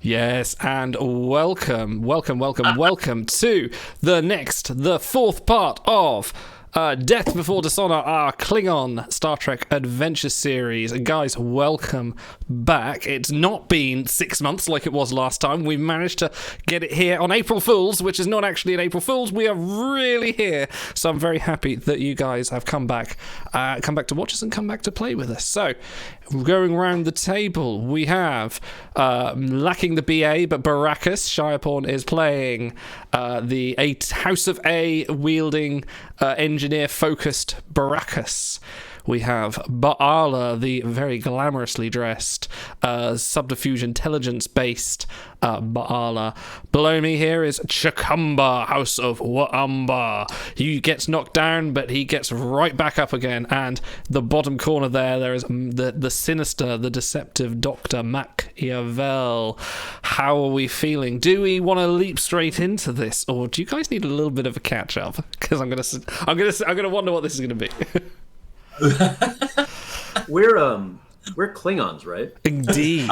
Yes, and welcome to the fourth part of Death Before Dishonor, our Klingon Star Trek adventure series. Guys, welcome back. It's not been 6 months like it was last time. We managed to get it here on April Fool's, which is not actually an April Fool's. We are really here. So I'm very happy that you guys have come back to watch us and come back to play with us. So, going around the table, we have, lacking the BA, but Baracus. Shireporn is playing the House of A wielding engineer-focused Baracus. We have Baala, the very glamorously dressed, subterfuge intelligence-based Baala. Below me here is Chakamba, House of Waamba. He gets knocked down, but he gets right back up again. And the bottom corner there is the sinister, the deceptive Dr. Machiavel. How are we feeling? Do we want to leap straight into this, or do you guys need a little bit of a catch-up? Because I'm gonna wonder what this is gonna be. We're Klingons, right? Indeed.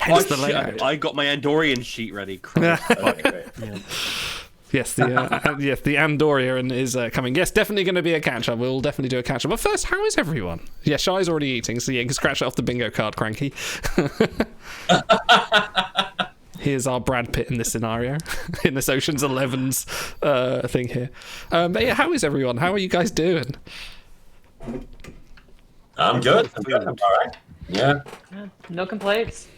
Hence the layout. I got my Andorian sheet ready. Yes, the Andorian is coming. Yes, definitely going to be a catch-up. We'll definitely do a catch-up. But first, how is everyone? Yeah, Shy's already eating, so yeah, you can scratch it off the bingo card, Cranky. Here's our Brad Pitt in this scenario, in this Ocean's 11's thing here. But yeah, how is everyone? How are you guys doing? I'm good. I'm all right. Yeah. No complaints.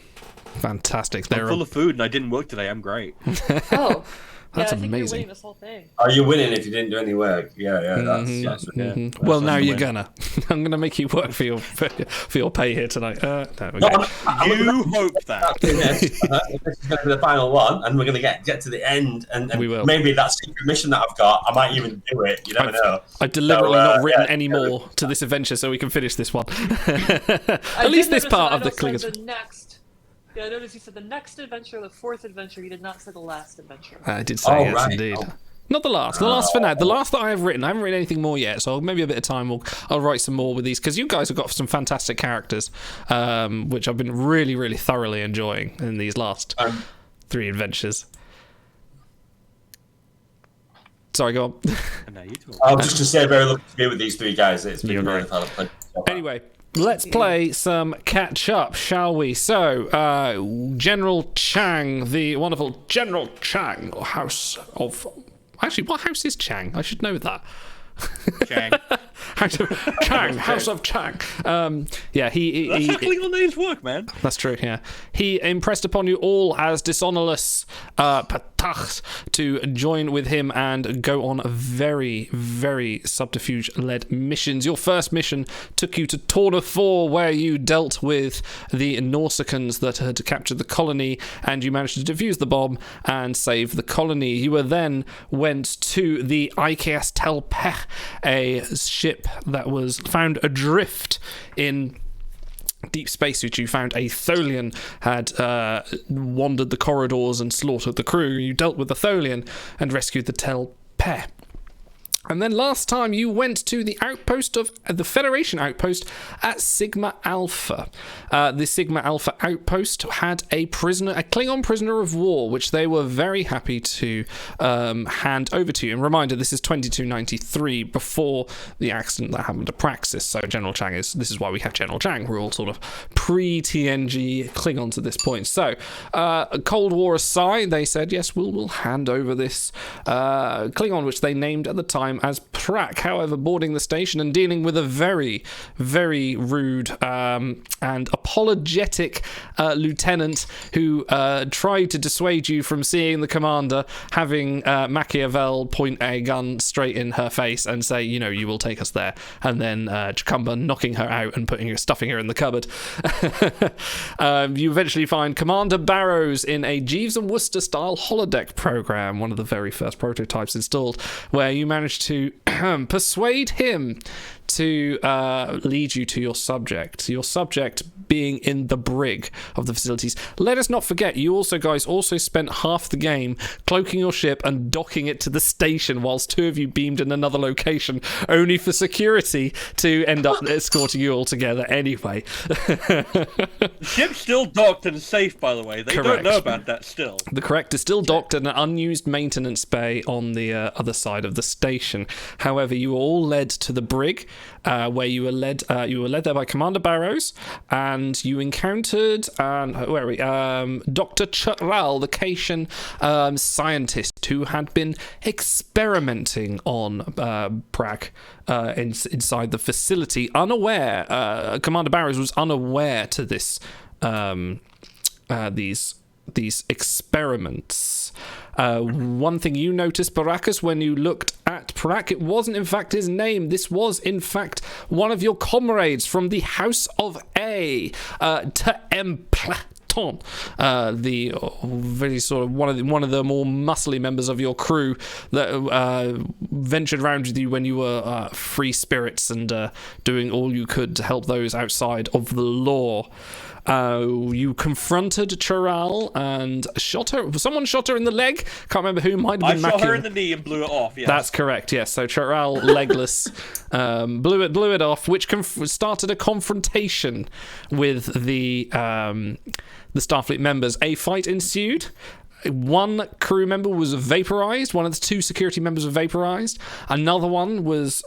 Fantastic. I'm full of food and I didn't work today. I'm great. Oh. That's I think amazing. you're winning this whole thing. Are you winning if you didn't do any work? Yeah. Well, now you're gonna. I'm gonna make you work for your pay here tonight. You hope that. This is going to be the final one, and we're going to get to the end, and we will. Maybe that secret mission that I've got, I might even do it. You never know. I've deliberately not written any more to this adventure so we can finish this one. At least this part of the Klingons. Yeah, I noticed you said the next adventure, the fourth adventure. You did not say the last adventure. I did say yes, right. indeed. Not the last. The last for now. The last that I have written. I haven't written anything more yet, so maybe a bit of time. I'll write some more with these, because you guys have got some fantastic characters, which I've been really, really thoroughly enjoying in these last 3 adventures. Sorry, go on. I was just to say, very lucky to be with these 3 guys. It's been really fun. Anyway. Let's play some catch-up, shall we? So, General Chang, the wonderful General Chang, House of... Actually, what house is Chang? I should know that. Chang. House of Chang. Yeah, he That's how Klingon names work, man. That's true, yeah. He impressed upon you all as dishonorless patachs to join with him and go on very, very subterfuge-led missions. Your first mission took you to Torna 4, where you dealt with the Norsicans that had captured the colony, and you managed to defuse the bomb and save the colony. You were then went to the IKS Tel Pech, a ship that was found adrift in deep space, which you found a Tholian had wandered the corridors and slaughtered the crew. You dealt with the Tholian and rescued the Tel Pech. And then last time you went to the outpost of the Federation outpost at Sigma Alpha. The Sigma Alpha outpost had a Klingon prisoner of war, which they were very happy to hand over to you. And reminder, this is 2293, before the accident that happened to Praxis. So General Chang this is why we have General Chang. We're all sort of pre-TNG Klingons at this point. So Cold War aside, they said, yes, we'll hand over this Klingon, which they named at the time as Prak. However, boarding the station and dealing with a very, very rude and apologetic lieutenant who tried to dissuade you from seeing the commander, having Machiavel point a gun straight in her face and say, you will take us there, and then Chakamba knocking her out and stuffing her in the cupboard. You eventually find Commander Barrows in a Jeeves and Wooster style holodeck program, one of the very first prototypes installed, where you managed to persuade him to lead you to your subject. Your subject being in the brig of the facilities. Let us not forget, you also guys spent half the game cloaking your ship and docking it to the station whilst two of you beamed in another location, only for security to end up escorting you all together anyway. The ship's still docked and safe, by the way. They don't know about that still. The correct is still docked in an unused maintenance bay on the other side of the station. However, you were all led to the brig, where you were led there by Commander Barrows, and you encountered Dr. Chutral, the Cation scientist who had been experimenting on Prag inside the facility, unaware. Commander Barrows was unaware to this these experiments. One thing you noticed, Barakas, when you looked at Prak, it wasn't in fact his name. This was in fact one of your comrades from the House of A, Platon, the very sort of one of the more muscly members of your crew that ventured around with you when you were free spirits and doing all you could to help those outside of the law. You confronted Chiral and shot her. Someone shot her in the leg. Can't remember who. Might have been I shot Mackin. her in the knee and blew it off. Yes. That's correct. Yes. So Chiral, legless, blew it off, which started a confrontation with the Starfleet members. A fight ensued. One crew member was vaporized. One of the two security members was vaporized. Another one was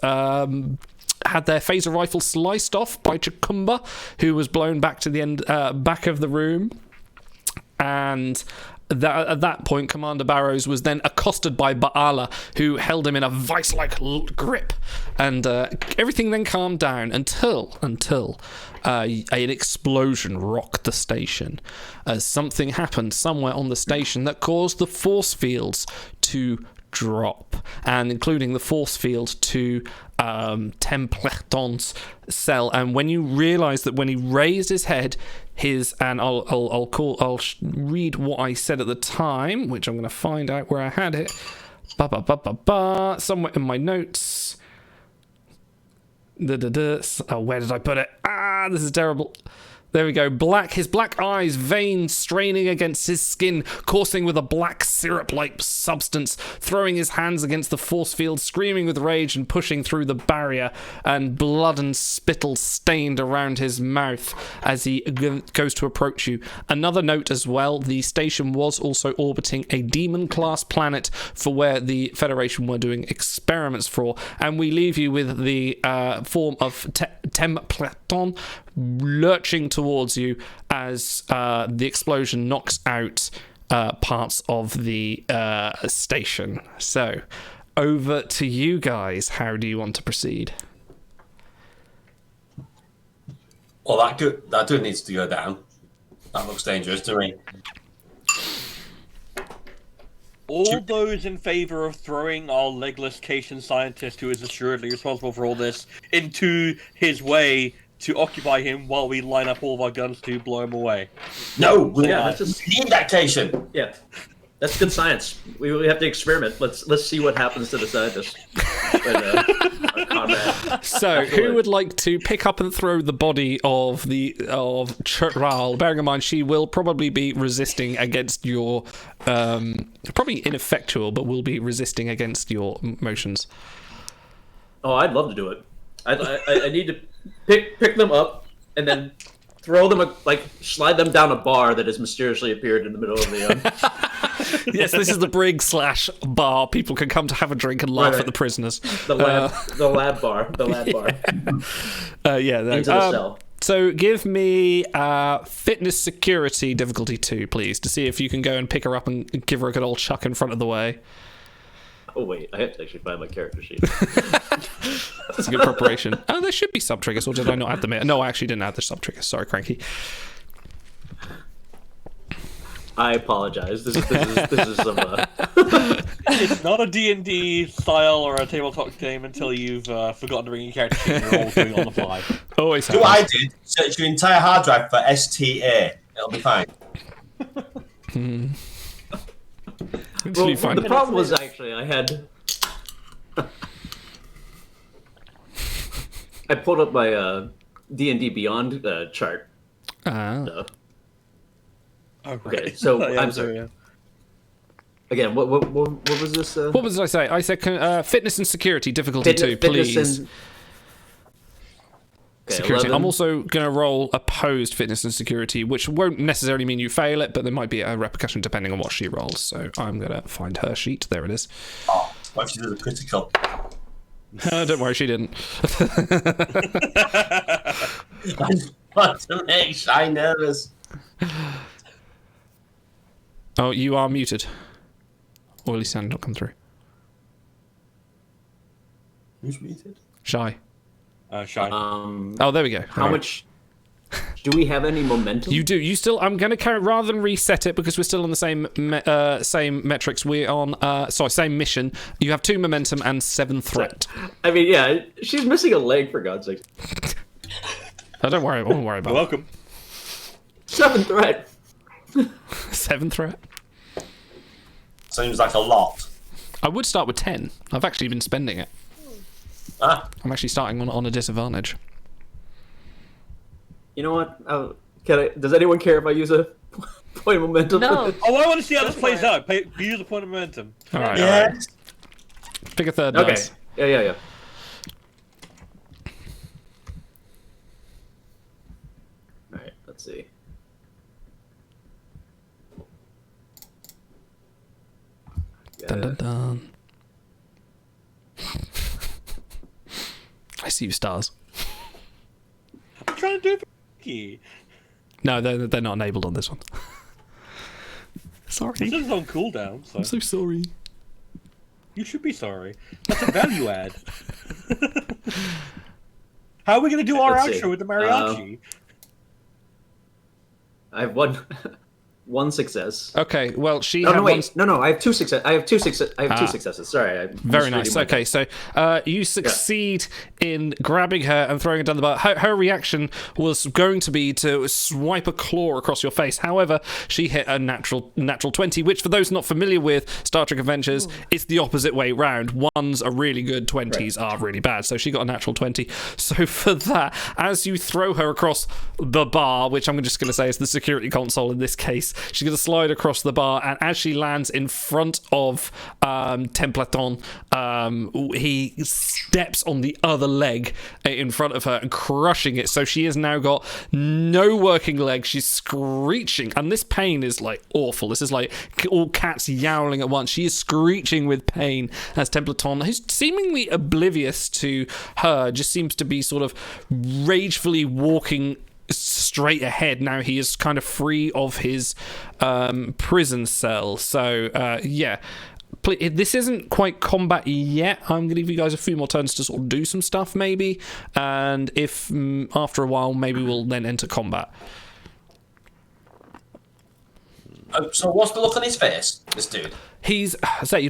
had their phaser rifle sliced off by Chakumba, who was blown back to the back of the room. And at that point, Commander Barrows was then accosted by Ba'ala, who held him in a vice-like grip. And everything then calmed down until an explosion rocked the station, as something happened somewhere on the station that caused the force fields to drop, and including the force field to Templeton's cell. And when you realise that when he raised his head, I'll read what I said at the time, which I'm going to find out where I had it. Somewhere in my notes. Where did I put it? This is terrible. There we go. His black eyes, veins straining against his skin, coursing with a black syrup-like substance, throwing his hands against the force field, screaming with rage and pushing through the barrier, and blood and spittle stained around his mouth as he goes to approach you. Another note as well, the station was also orbiting a demon-class planet for where the Federation were doing experiments for, and we leave you with the form of Templeton lurching towards you as the explosion knocks out parts of the station. So, over to you guys. How do you want to proceed? Well, that dude needs to go down. That looks dangerous to me. All those in favour of throwing our legless Cation scientist, who is assuredly responsible for all this, into his way to occupy him while we line up all of our guns to blow him away. No, we need that Cation. Yeah, that's good science. We have to experiment. Let's see what happens to the scientist. Comrade. So, who would like to pick up and throw the body of Chutral? Bearing in mind, she will probably be resisting against your, probably ineffectual, but will be resisting against your motions. Oh, I'd love to do it. I need to pick them up and then throw them, slide them down a bar that has mysteriously appeared in the middle of the. Yes, this is the brig / bar. People can come to have a drink and laugh at the prisoners. The lab bar. Yeah. Into the cell. So give me fitness security difficulty 2, please, to see if you can go and pick her up and give her a good old chuck in front of the way. Oh wait, I have to actually find my character sheet. That's a good preparation. Oh, there should be sub-triggers, or did I not add them in? No, I actually didn't add the sub-triggers. Sorry, Cranky. I apologize. This is some. It's not a D&D style or a tabletop game until you've forgotten to bring your character sheet and you're all doing it on the fly. Always Do what I did. Search your entire hard drive for STA. It'll be fine. Well, the problem was actually I had. I pulled up my D&D Beyond chart. Ah. Oh, Okay, so Yeah, I'm sorry. Again, what was this? What did I say? I said fitness and security, difficulty 2, Fitness please. and... Okay, Security. 11. I'm also going to roll opposed fitness and security, which won't necessarily mean you fail it, but there might be a repercussion depending on what she rolls. So I'm going to find her sheet. There it is. Oh, what if she did a critical? Don't worry, she didn't. I just want to make Shy nervous. Oh, you are muted. Oily sound not come through. Who's muted? Shy. Shy. Oh, there we go. How much... Do we have any momentum? You do. You still... I'm going to carry... Rather than reset it, because we're still on the same metrics, we're on... same mission. You have 2 momentum and 7 threat. I mean, yeah, she's missing a leg, for God's sake. Oh, don't worry. I won't worry about You're it. welcome. 7 threat. 7 threat? Seems like a lot. I would start with 10. I've actually been spending it. Ah, I'm actually starting on a disadvantage. You know what? Does anyone care if I use a point of momentum? No. Oh, I want to see how Go this for plays it. out. Use a point of momentum. All right. yes. Pick a third Okay. dice. Yeah. Alright, let's see. Dun, dun, dun. I see you, stars. I'm trying to do it for Mickey. No, they're not enabled on this one. Sorry. This is on cooldown, so I'm so sorry. you should be sorry. That's a value add. How are we going to do our Let's see. outro with the mariachi? I have one success. Okay, well, she Oh had no, one... wait. No, I have two success. I have two successes. Sorry. I'm Very misreading nice. my Okay, dice. so you succeed in grabbing her and throwing her down the bar. Her reaction was going to be to swipe a claw across your face. However, she hit a natural 20, which for those not familiar with Star Trek Adventures, it's the opposite way round. Ones are really good, 20s are really bad. So she got a natural 20. So for that, as you throw her across the bar, which I'm just going to say is the security console in this case, she's going to slide across the bar, and as she lands in front of Templeton, he steps on the other leg in front of her and crushing it. So she has now got no working leg. She's screeching, and this pain is like awful. This is like all cats yowling at once. She is screeching with pain as Templeton, who's seemingly oblivious to her, just seems to be sort of ragefully walking straight ahead. Now he is kind of free of his prison cell. So yeah, this isn't quite combat yet. I'm gonna give you guys a few more turns to sort of do some stuff maybe, and if after a while maybe we'll then enter combat. So what's the look on his face, this dude? He's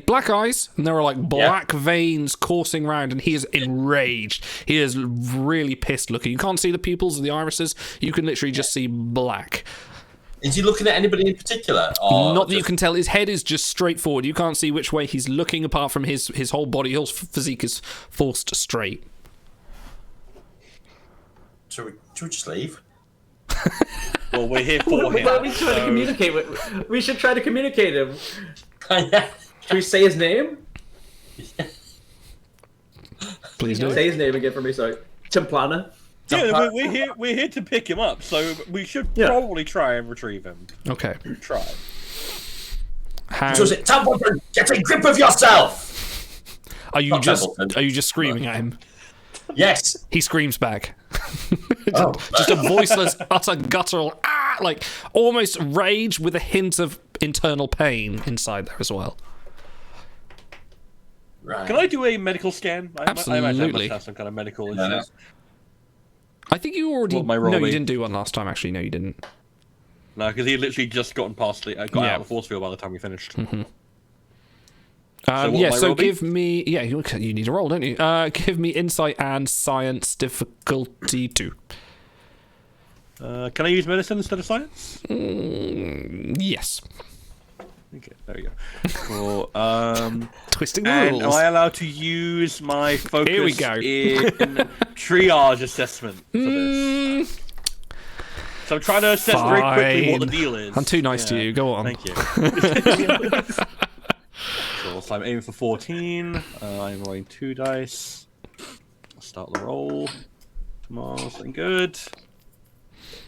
black eyes, and there are like black veins coursing around, and he is enraged. He is really pissed looking. You can't see the pupils or the irises. You can literally just see black. Is he looking at anybody in particular? Or Not that you can tell. His head is just straight forward. You can't see which way he's looking apart from his whole body. His physique is forced straight. Should we just leave? Well, we're here for him. We try to communicate with. We should try to communicate him. Yeah. Should we say his name? Please do. Say his name again for me. Sorry, Templana. Yeah, we're here to pick him up, so we should probably try and retrieve him. Okay. Try. How So is it Templeton? Get a grip of yourself! are you Not just Templeton. screaming at him? Yes. He screams back. Oh. Just a voiceless, utter guttural, like almost rage with a hint of internal pain inside there as well. Right. Can I do a medical scan? I imagine I Absolutely. must have some kind of medical issues. No. I think you already. What my role No, you be? didn't do one last time. Actually, no, you didn't. No, because he had literally just gotten past got Yeah. out of the force field by the time we finished. Yeah, what my so roll be? give me. Yeah, you need a roll, don't you? Give me insight and science difficulty 2. Can I use medicine instead of science? Yes. Okay, there we go. Cool. Twisting the And rules. am I allowed to use my focus Here we go. in triage assessment for this? So I'm trying to assess very quickly what the Fine. deal is. I'm too nice to you. Go on. Thank you. Cool, so I'm aiming for 14. I'm rolling 2 dice. I'll start the roll. Come on, something good.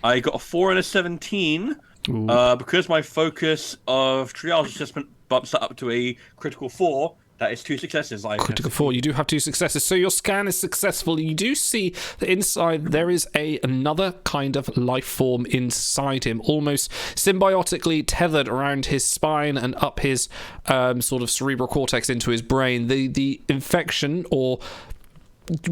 I got a 4 and a 17. Because my focus of triage assessment bumps that up to a critical 4, that is 2 successes. Critical 4. You do have 2 successes, so your scan is successful. You do see that inside there is another kind of life form inside him, almost symbiotically tethered around his spine and up his sort of cerebral cortex into his brain. The infection, or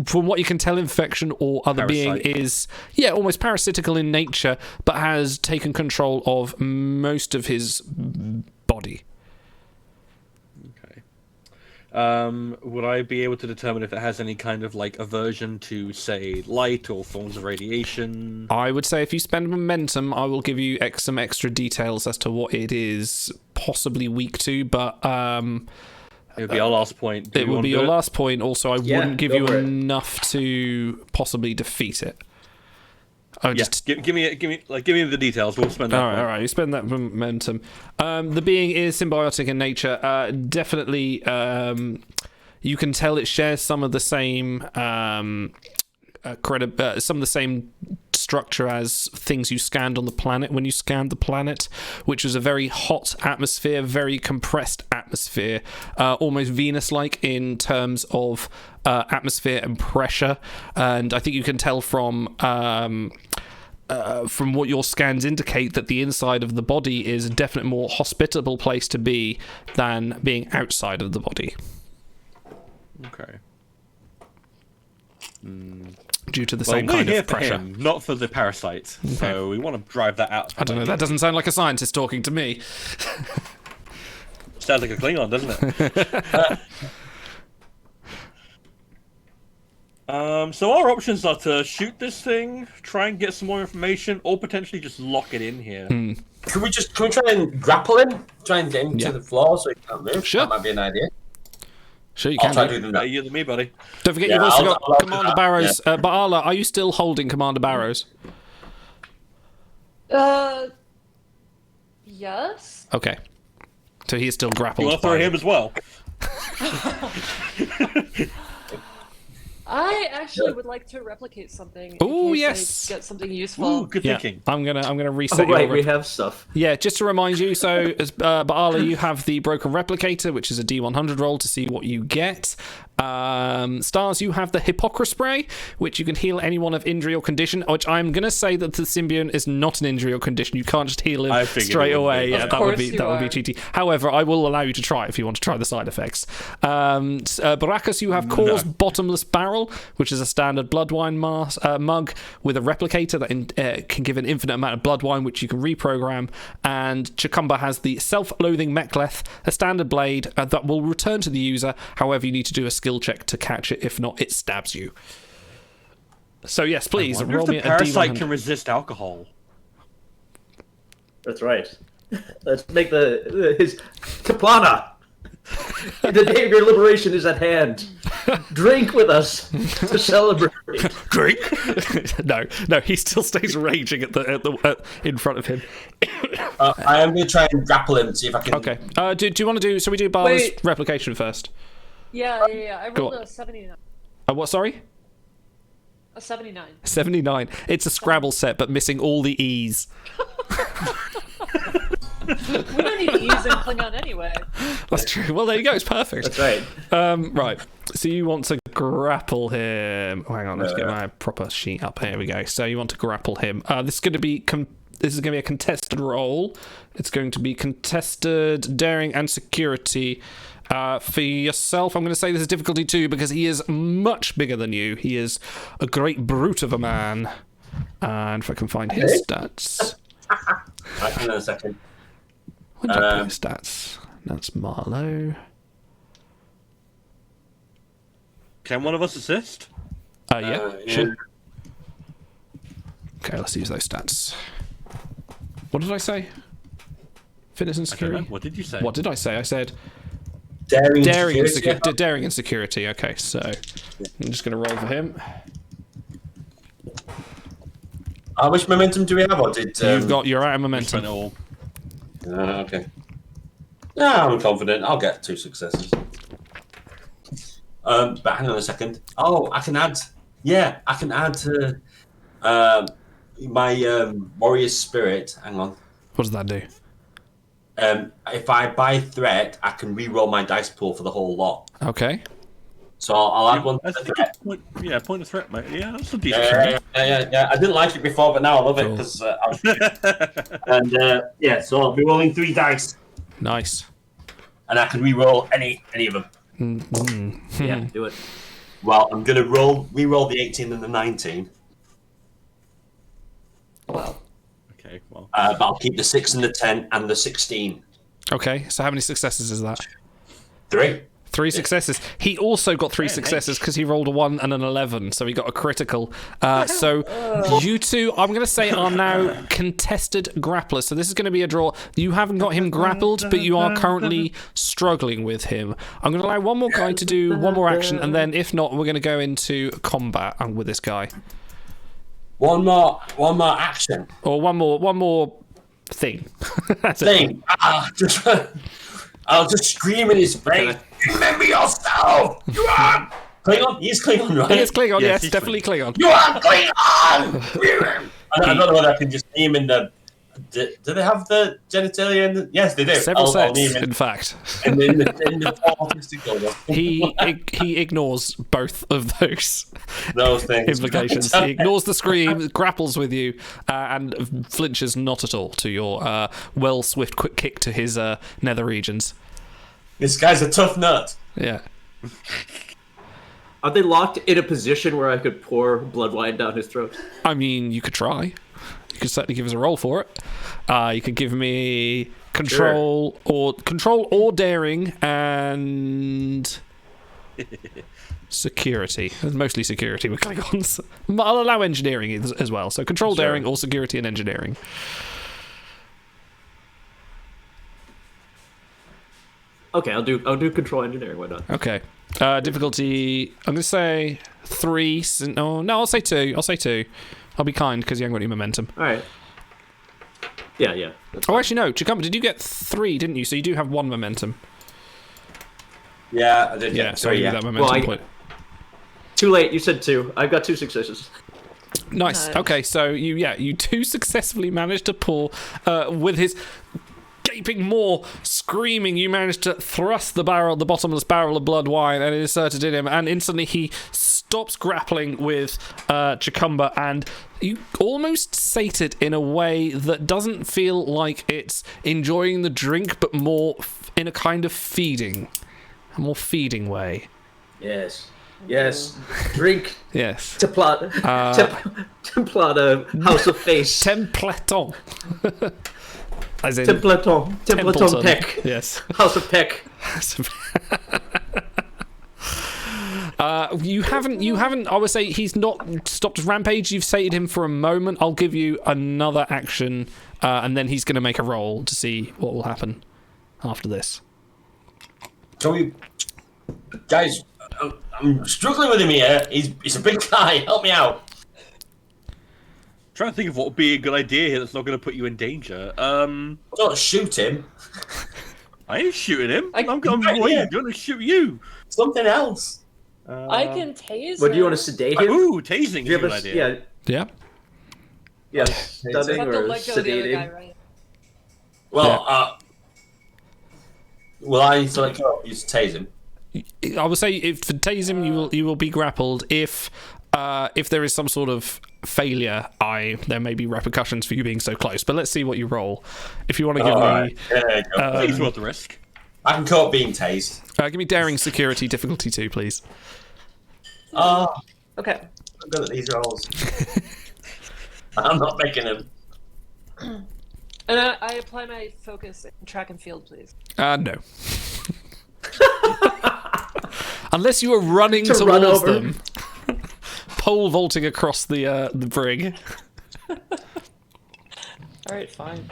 from what you can tell, infection or other being is, almost parasitical in nature, but has taken control of most of his body. Okay. Would I be able to determine if it has any kind of like aversion to, say, light or forms of radiation? I would say if you spend momentum, I will give you some extra details as to what it is possibly weak to, but it would be our last point. It would be your last point. Also, I wouldn't give you for it. enough to possibly defeat it. Give me the details. We'll spend that. All right. You spend that momentum. The being is symbiotic in nature. Definitely, you can tell it shares some of the same some of the same structure as things you scanned on the planet when you scanned the planet, which was a very hot atmosphere, very compressed atmosphere, almost Venus-like in terms of atmosphere and pressure. And I think you can tell from what your scans indicate that the inside of the body is a definitely more hospitable place to be than being outside of the body. Okay. Due to the same kind of pressure. Him, not for the parasite. Okay. So we want to drive that out. I don't know. That doesn't sound like a scientist talking to me. Sounds like a Klingon, doesn't it? So our options are to shoot this thing, try and get some more information, or potentially just lock it in here. Can we try and grapple him? Try and get him to the floor so he can't move? Sure. That might be an idea. Sure, you I'll can. try doing that. Better you than me, buddy. Don't forget you've also got Commander Barrows. Baala, are you still holding Commander Barrows? Yes. Okay. So he is still grappled. You want to throw him as well? I actually would like to replicate something. Ooh, in case yes. I get something useful. Ooh, good thinking. I'm gonna reset Oh, right, your... we have stuff. Yeah, just to remind you, so as Baala, you have the Broken Replicator, which is a D100 roll to see what you get. Stars, you have the Hippocra Spray, which you can heal anyone of injury or condition, which I'm going to say that the Symbiont is not an injury or condition. You can't just heal him straight away. Yeah, that would be cheaty. However, I will allow you to try if you want to try the side effects. Baracus, you have Core's Bottomless Barrel, which is a standard blood wine mug with a replicator that can give an infinite amount of blood wine, which you can reprogram. And Chakumba has the Self-Loathing Mek'leth, a standard blade that will return to the user. However, you need to do a skill check to catch it. If not, it stabs you. So yes, please roll me a parasite D100. can resist alcohol. That's right. Let's make his Kaplana. The day of your liberation is at hand. Drink with us to celebrate. Drink? no, he still stays raging in front of him. I am going to try and grapple him, see if I can... Okay. Do you want to do... So we do Baala's replication first. Yeah. I rolled a 79. What, sorry? A 79. 79. It's a Scrabble set, but missing all the E's. We don't need to use in Klingon anyway. That's true. Well, there you go. It's perfect. That's right. Right. So you want to grapple him. Oh, hang on. Let's get my proper sheet up. Here we go. So you want to grapple him. This is going to be a contested roll. It's going to be contested daring and security. For yourself, I'm going to say this is difficulty 2 because he is much bigger than you. He is a great brute of a man. And if I can find his stats. Hang on a second. When did I put his stats? That's Marlowe. Can one of us assist? Yeah, sure. Okay, let's use those stats. What did I say? Fitness and I don't know. security. What did you say? What did I say? I said Daring, daring and security. security. Daring and security. Okay, so I'm just going to roll for him. How much momentum do we have, or did You're out of Spent momentum. it all. Okay. Yeah, I'm confident. I'll get 2 successes. But hang on a second. Oh, I can add. Yeah, I can add to my warrior's spirit. Hang on. What does that do? If I buy threat, I can re-roll my dice pool for the whole lot. Okay. So I'll add one I to the think threat. point of threat, mate. Yeah, that's a decent. Yeah. I didn't like it before, but now I love it Cool. because so I'll be rolling 3 dice, Nice. and I can re-roll any of them. Yeah, do it. Well, I'm gonna re-roll the 18 and the 19, Wow. Okay, well. but I'll keep the 6 and the 10 and the 16. Okay, so how many successes is that? 3. 3 successes. He also got 3 successes because he rolled a 1 and an 11, so he got a critical. So you two, I'm going to say, are now contested grapplers. So this is going to be a draw. You haven't got him grappled, but you are currently struggling with him. I'm going to allow one more guy to do one more action, and then if not, we're going to go into combat with this guy. One more action. Or one more thing. That's it. Thing. I'll just scream in his face. Remember yourself. You are Klingon. He's Klingon, right? He is Klingon, yes, he's definitely Klingon. You are Klingon. I don't know whether I can just name in the. Do they have the genitalia? Yes, they do. Several I'll sets, name in fact. in the four testicle one. He ignores both of those Those things. implications. He ignores the scream, grapples with you, and flinches not at all to your swift quick kick to his nether regions. This guy's a tough nut. Yeah. Are they locked in a position where I could pour blood wine down his throat? I mean, you could try. You could certainly give us a roll for it. You could give me control or daring and security. Mostly security with Klingons. I'll allow engineering as well. So control, daring, or security and engineering. Okay, I'll do control engineering. Why not? Okay. Difficulty. I'm gonna say 3. No, I'll say 2. I'll say 2. I'll be kind because you haven't got any momentum. All right. Yeah. Oh, actually, no. Chikamba, did you get 3, didn't you? So you do have 1 momentum. Yeah, I did. Yeah, so Sorry, I'll give you yeah. that momentum point. Too late. You said 2. I've got 2 successes. Nice. Nice. Okay, so you 2 successfully managed to pull with his gaping maw, screaming. You managed to thrust the bottomless barrel of blood wine, and it inserted in him. And instantly he stops grappling with Chikamba, and you almost sate it in a way that doesn't feel like it's enjoying the drink, but more in a kind of feeding, a more feeding way. Yes. Drink. Yes. Templata. Templata. House of Face. Templeton. As in Templeton. Templeton Peck. Yes. House of Peck. You haven't. I would say he's not stopped his rampage. You've sated him for a moment. I'll give you another action, and then he's going to make a roll to see what will happen after this. So guys, I'm struggling with him here. He's a big guy. Help me out. Trying to think of what would be a good idea here that's not going to put you in danger. Don't shoot him. I ain't shooting him. I'm right going here. to shoot you. Something else. I can tase What do you him. want to sedate him? Ooh, tasing Do you is a have good a, idea. yeah. Yeah. Stunning You have to or let go of the other guy, sedating. right? Well, will I select you to tase him? I would say if for tase him, you will be grappled. If there is some sort of failure, there may be repercussions for you being so close. But let's see what you roll. If you want to give me, Alright. There you go. Please worth the risk. I can cope being tased. give me daring security difficulty 2, please. Oh, Okay. I'm good at these rolls. I'm not making them. And I apply my focus in track and field, please. No. Unless you are running To towards run over. them, pole vaulting across the brig. All right, fine.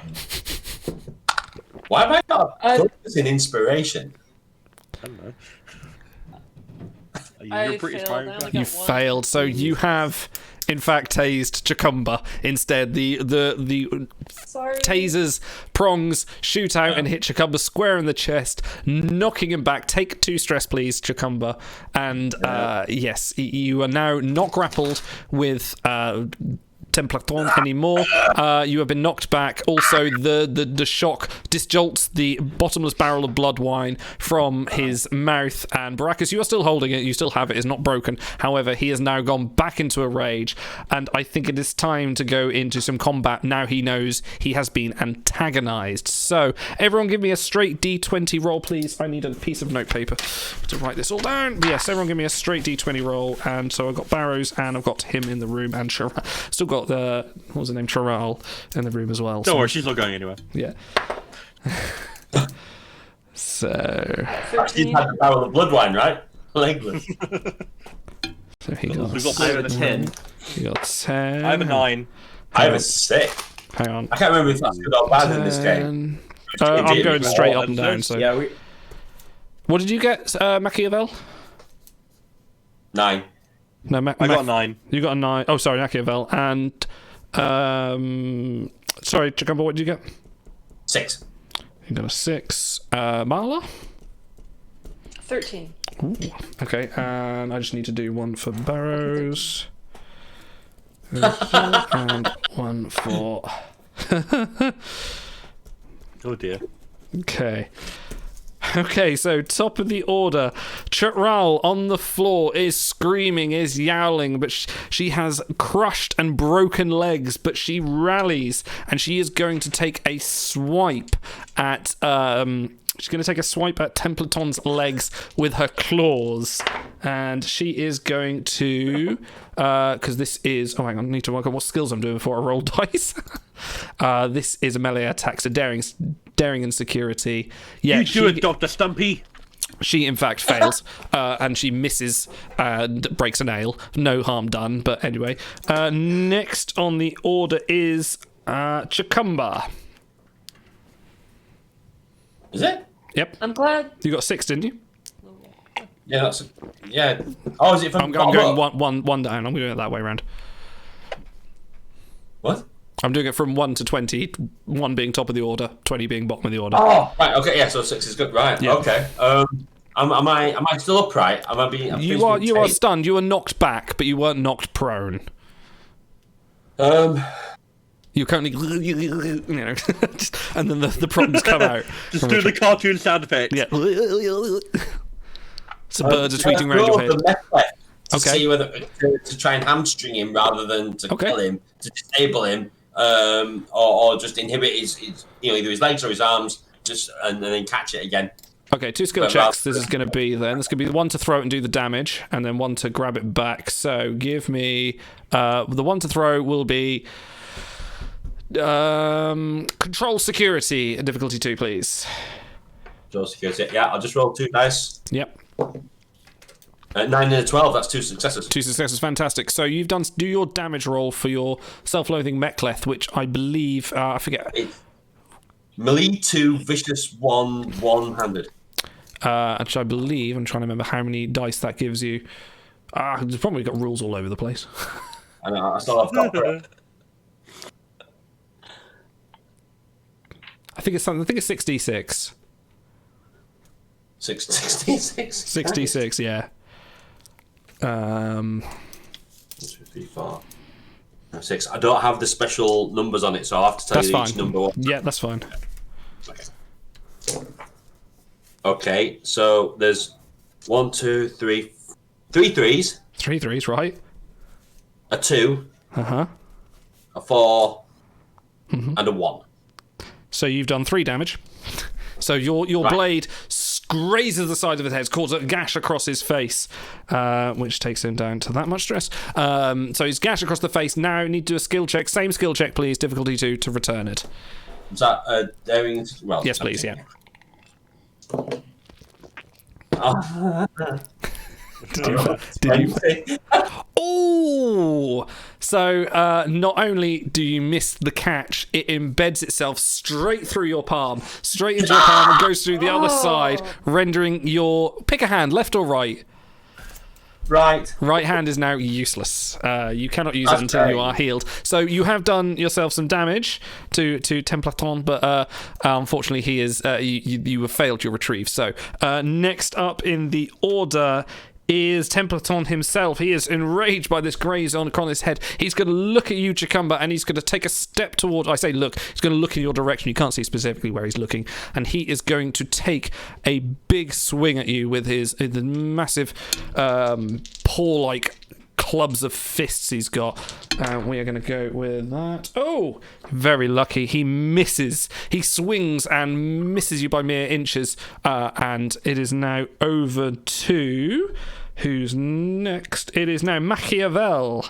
Why have I got focus in inspiration? I don't know. I You're pretty failed. smart. I only got You one. failed, so you have, in fact, tased Chacumba. Instead, the Sorry. tasers, prongs, shoot out and hit Chacumba square in the chest, knocking him back. Take 2 stress, please, Chacumba. And yes, you are now not grappled with Templeton anymore. You have been knocked back. Also, the shock disjolts the bottomless barrel of blood wine from his mouth. And Baracus, you are still holding it. You still have it. It's not broken. However, he has now gone back into a rage. And I think it is time to go into some combat. Now he knows he has been antagonized. So, everyone give me a straight D20 roll, please. I need a piece of notepaper to write this all down. But yes, everyone give me a straight D20 roll. And so I've got Barrows and I've got him in the room and still got what was her name, Charal, in the room as well. Don't worry, she's not going anywhere. Yeah. So She's had the barrel of blood wine, right? Legless. he got We've got I have a 10. he got 10. I have a 9. I have a 6. Hang on. I can't remember if that's good or bad in this game. 10. I'm going straight up and down. So Yeah, what did you get, Machiavel? 9. No, I got a 9. You got a 9. Oh, sorry, Machiavel. And sorry, Chacumba, what did you get? 6. You got a 6. Marla? 13. Ooh, okay, and I just need to do one for Barrows. And one for... Oh dear. Okay, so top of the order. Chutral on the floor is screaming, is yowling, but she has crushed and broken legs, but she rallies and she is going to take a swipe at Templeton's legs with her claws. And she is going to because this is hang on, I need to work out what skills I'm doing before I roll dice. This is a melee attack, so daring and security. Yeah, You do it, Dr. Stumpy. She in fact fails, and she misses and breaks a nail. No harm done, but anyway. Next on the order is Chacumba. Is it? Yep. I'm glad. You got 6, didn't you? Yeah, that's... Yeah. Oh, is it from... I'm going one down. I'm doing it that way around. What? I'm doing it from 1 to 20, 1 being top of the order, 20 being bottom of the order. Oh, right, okay, yeah, so 6 is good, right, Yeah. okay. Am I still upright? Am I being... You are stunned. You are knocked back, but you weren't knocked prone. You currently, and then the prongs come out. Just do the cartoon sound effect. Yeah. So birds are tweeting around your head. To Okay. see whether to try and hamstring him rather than to Okay. kill him, to disable him, or just inhibit his either his legs or his arms, and then catch it again. Okay, 2 skill checks. This is going to be then. This is going to be 1 to throw it and do the damage, and then 1 to grab it back. So give me the 1 to throw will be control security, difficulty 2, please. Control security. Yeah, I'll just roll 2 dice. Yep. 9 and a 12. That's 2 successes. 2 successes, fantastic. So you've do your damage roll for your self-loathing Mechleth, which I believe I forget. Melee 2, vicious 1, one-handed. Which I believe I'm trying to remember how many dice that gives you. It's probably got rules all over the place. I know. I still have got for it. I think it's 6d6. 66. 6d6, yeah. 1, 2, 3, 4, 6. I don't have the special numbers on it, so I'll have to tell That's you fine. each number. Yeah, that's fine. Okay, so there's 1, 2, 3, 3 threes, 3 threes, right? a 2, Uh-huh. a 4, and a 1. So you've done 3 damage. So your blade grazes the side of his head, causes a gash across his face, which takes him down to that much stress. So he's gashed across the face. Now need to do a skill check. Same skill check, please. Difficulty 2 to return it. Is that daring? Well, Yes, please, yeah. Did you? Oh! So not only do you miss the catch, it embeds itself straight through your palm, straight into your palm, and goes through the other side, rendering your... Pick a hand, left or right? Right. Right hand is now useless. You cannot use it until you are healed. So you have done yourself some damage to Templaton, but unfortunately he is you have failed your retrieve. So next up in the order is Templaton himself. He is enraged by this graze on his head. He's going to look at you, Chicumba, and he's going to take a step toward... I say look. He's going to look in your direction. You can't see specifically where he's looking. And he is going to take a big swing at you with the massive paw-like clubs of fists he's got. We are going to go with that. Oh! Very lucky. He misses. He swings and misses you by mere inches. And it is now over to... Who's next? It is now Machiavel.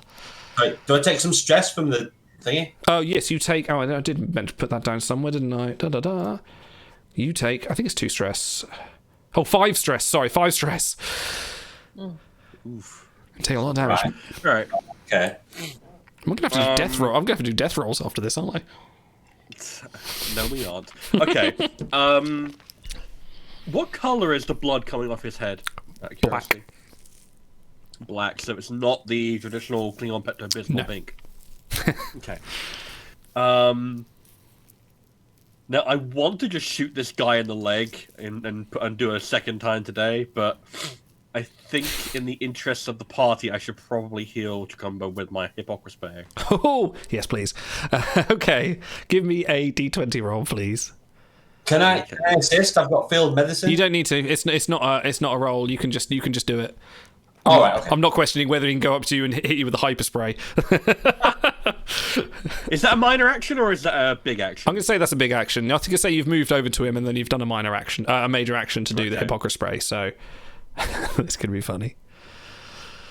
Right. Do I take some stress from the thingy? Oh, yes, you take... Oh, I did meant to put that down somewhere, didn't I? Da-da-da. You take... I think it's 2 stress. Oh, 5 stress. Sorry, 5 stress. Oof. Take a lot of damage. Right. Okay. I'm going to have to do death roll. I'm going to have to do death rolls after this, aren't I? No, we aren't. Okay. What color is the blood coming off his head? Out of curiosity. Black, so it's not the traditional Klingon Pepto-Bismol pink. Okay. Now I want to just shoot this guy in the leg and do a second time today, but I think in the interests of the party, I should probably heal Chicumba with my hypocrisy. Oh, yes, please. Okay, give me a d20 roll, please. Can I assist? I've got field medicine. You don't need to. It's not a roll. You can just do it. Oh, right, okay. I'm not questioning whether he can go up to you and hit you with a hyper spray. Is that a minor action or is that a big action? I'm going to say that's a big action. I think you say you've moved over to him and then you've done a minor action, a major action to do the hypocrisy spray. So this could be funny.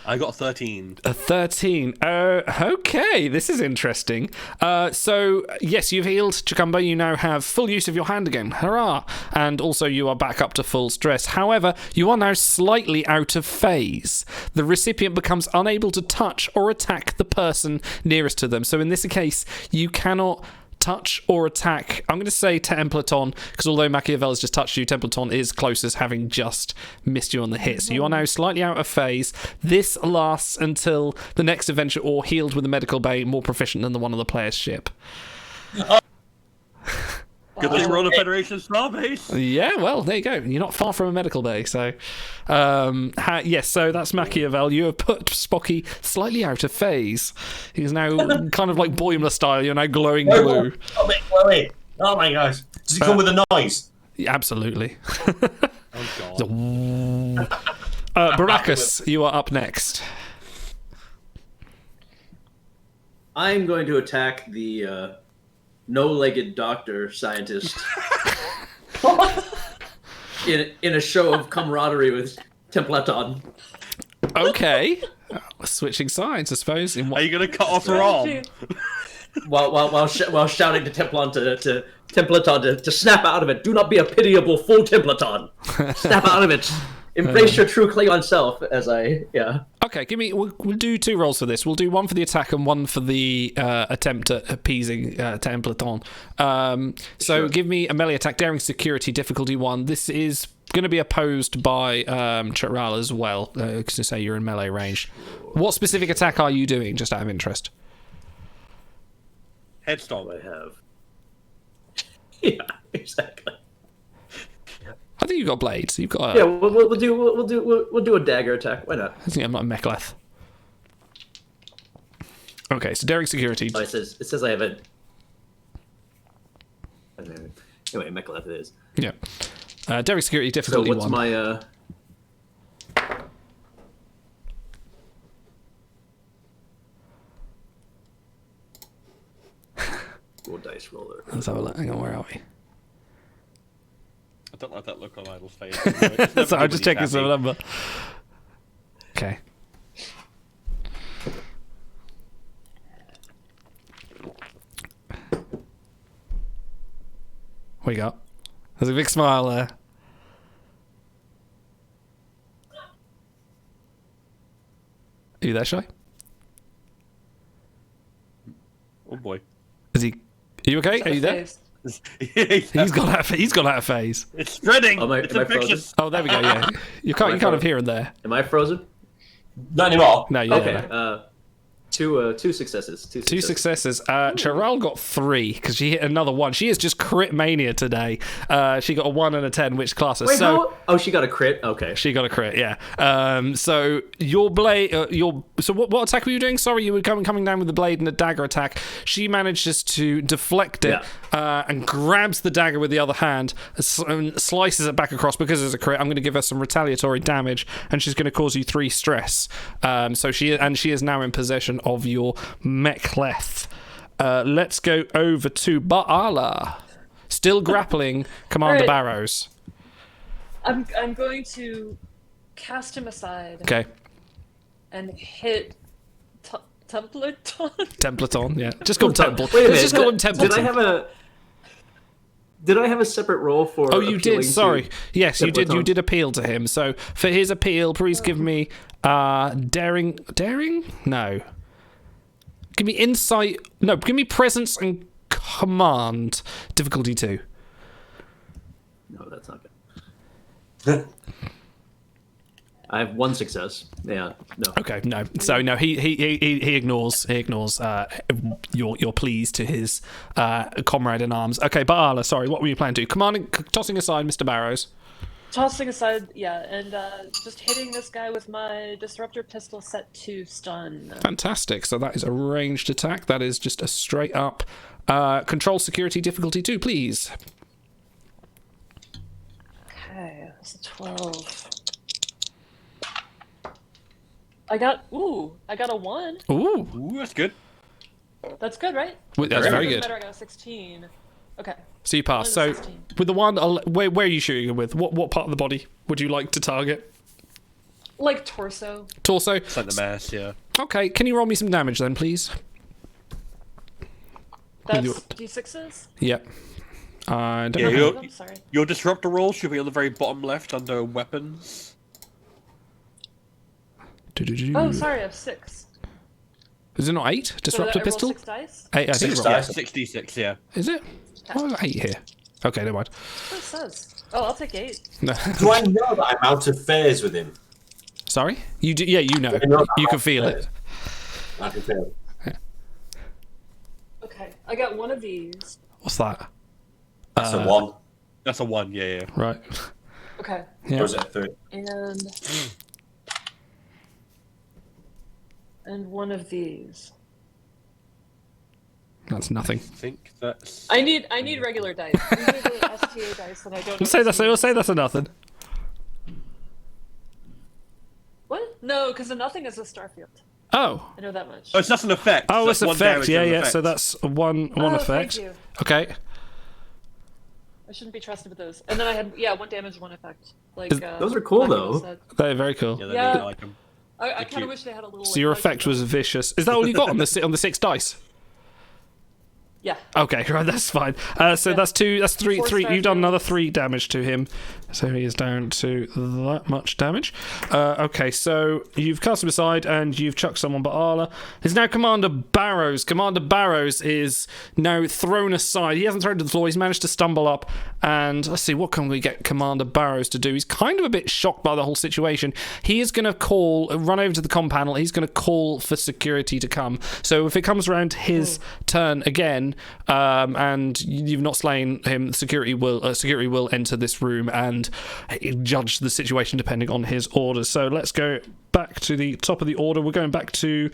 I got a 13. A 13. Okay, this is interesting. So, yes, you've healed, Chicumba. You now have full use of your hand again. Hurrah! And also you are back up to full stress. However, you are now slightly out of phase. The recipient becomes unable to touch or attack the person nearest to them. So in this case, you cannot touch or attack. I'm going to say Templeton, because although Machiavel has just touched you, Templeton is closest, having just missed you on the hit. So you are now slightly out of phase. This lasts until the next adventure, or healed with a medical bay more proficient than the one on the player's ship. Good thing we're on a Federation star base. Yeah, well, there you go. You're not far from a medical bay, so... yes, so that's Machiavel. You have put Spocky slightly out of phase. He's now kind of like Boimler style. You're now glowing blue. Oh my gosh. Does it come with a noise? Yeah, absolutely. Oh, God. Baracus, you are up next. I'm going to attack the no-legged doctor scientist in a show of camaraderie with Templaton. Okay. Switching sides, I suppose. Are you going to cut off her arm? While shouting to Templaton to snap out of it. Do not be a pitiable fool, Templaton. Snap out of it. Embrace your true Klingon self. Okay, we'll do 2 rolls for this. We'll do 1 for the attack and 1 for the attempt at appeasing Templeton. So give me a melee attack, daring security, difficulty 1. This is going to be opposed by Chitral as well, because to say you're in melee range. What specific attack are you doing, just out of interest? Headstone. I have. Yeah, exactly. I think you've got blades. You've got. Yeah, we'll do a dagger attack. Why not? I think I'm not a mechleth. Okay, so daring security. Oh, it says I have a. Anyway, mechleth it is. Yeah. Daring security difficulty 1. So what's my dice roller? Let's have a look. Hang on, where are we? I don't like that look on Idle's face. So I'm just checking some number. Okay. What you got? There's a big smile there. Are you there, Shy? Oh boy. Is he? Are you okay? Are you there? He's gone out of phase. It's spreading. Am I It's frozen? infectious. Oh, there we go. Yeah, you kind of here and there. Am I frozen? Not anymore. No, you're Okay. there. Two successes. Two successes. Cheryl got 3 because she hit another 1. She is just crit mania today. She got a 1 and a 10, which classes. Wait, so how? Oh, she got a crit. Okay. she got a crit. Yeah. So your blade. So what attack were you doing? Sorry, you were coming down with the blade and a dagger attack. She manages to deflect it and grabs the dagger with the other hand and slices it back across. Because it's a crit, I'm going to give her some retaliatory damage, and she's going to cause you 3 stress. So she is now in possession of your mek'leth. Let's go over to Ba'ala. Still grappling Commander Alright. Barrows. I'm going to cast him aside Okay. and hit Templeton. Templeton, yeah. Just call him Temple. Wait a Let's just call him minute. Templeton. Did I have a separate roll for? Oh, you did. appealing Sorry. to Yes, you did. You Templeton? did appeal to him. So for his appeal, please give me daring. Daring? No. Give me insight. No, give me presence and command. Difficulty 2. No, that's not good. I have 1 success. Yeah. No. Okay, no. So no, he ignores your pleas to his comrade in arms. Okay, Ba'ala, sorry, what were you planning to do? Commanding, tossing aside Mr. Barrows. Tossing aside, yeah, and just hitting this guy with my disruptor pistol set to stun. Fantastic. So that is a ranged attack. That is just a straight up control security difficulty 2, please. Okay, that's a 12. I got a 1. Ooh, Ooh, that's good. That's good, right? that's very good. Better, I got a 16. Okay. So you pass. So 16. with the one, where are you shooting him with? What part of the body would you like to target? Like torso. Torso. It's like the mass, yeah. Okay, can you roll me some damage then, please? That's your- D6s? Yep. I don't Yeah, know. I'm sorry. Your disruptor roll should be on the very bottom left under weapons. Oh, sorry, I have 6. Is it not 8? Disruptor so I roll pistol? 6 dice? 8, I think. 6 it's wrong. dice. 66, yeah. Is it? Oh, 8 here. Okay, never mind. That's what it says. Oh, I'll take 8. No. Do I know that I'm out of phase with him? Sorry? You do? Yeah, you know. I know that You I'm can out feel of it. phase. I can feel it. Okay, I got one of these. What's that? That's a 1. That's a 1, yeah. Right. Okay, Yeah. Or is it a 3? and one of these. That's nothing. I think that's... I need regular dice. These are the STA dice that I don't know. We'll say that's. what We'll say that's a nothing. What? No, because a nothing is a starfield. Oh. I know that much. Oh, it's just an effect. Oh, so it's that's one effect. damage Yeah, and an yeah. effect. So that's one Oh, effect. thank you. Okay. I shouldn't be trusted with those. And then I had 1 damage, 1 effect. Like Those are cool, Lucky though. said. They're very cool. Yeah, Yeah. I like them. I kind cute. of wish they had a little. So your effect was vicious. Is that all you got on the 6 dice? Yeah. Okay, right, that's fine. So Yeah. that's 2. That's 3. 4 3. You've done starfields. another 3 damage to him. So he is down to that much damage. Okay, so you've cast him aside and you've chucked someone. Ba'ala is now Commander Barrows. Commander Barrows is now thrown aside. He hasn't thrown to the floor. He's managed to stumble up. And let's see, what can we get Commander Barrows to do? He's kind of a bit shocked by the whole situation. He is going to run over to the comm panel. He's going to call for security to come. So if it comes around his turn again, and you've not slain him, security will enter this room and judge the situation depending on his orders. So let's go back to the top of the order. We're going back to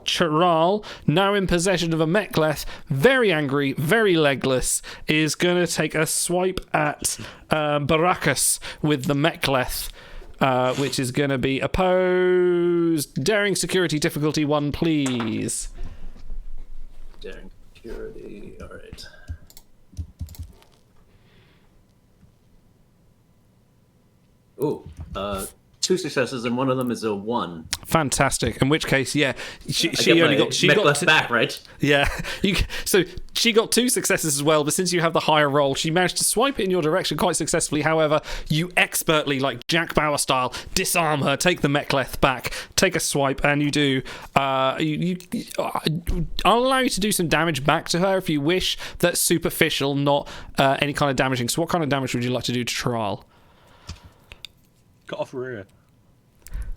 Chiral, now in possession of a mek'leth, very angry, very legless, is going to take a swipe at Barakas with the mek'leth, which is going to be opposed. Daring security difficulty 1, please. Daring security. All right. Ooh, 2 successes, and one of them is a 1. Fantastic. In which case, yeah, she get only my got she mech got left back, right? Yeah, so she got 2 successes as well, but since you have the higher roll, she managed to swipe it in your direction quite successfully. However, you expertly, like Jack Bauer style, disarm her, take the mechleth back, take a swipe, and you do. I'll allow you to do some damage back to her if you wish. That's superficial, not any kind of damaging. So what kind of damage would you like to do to Trial? Cut off her ear.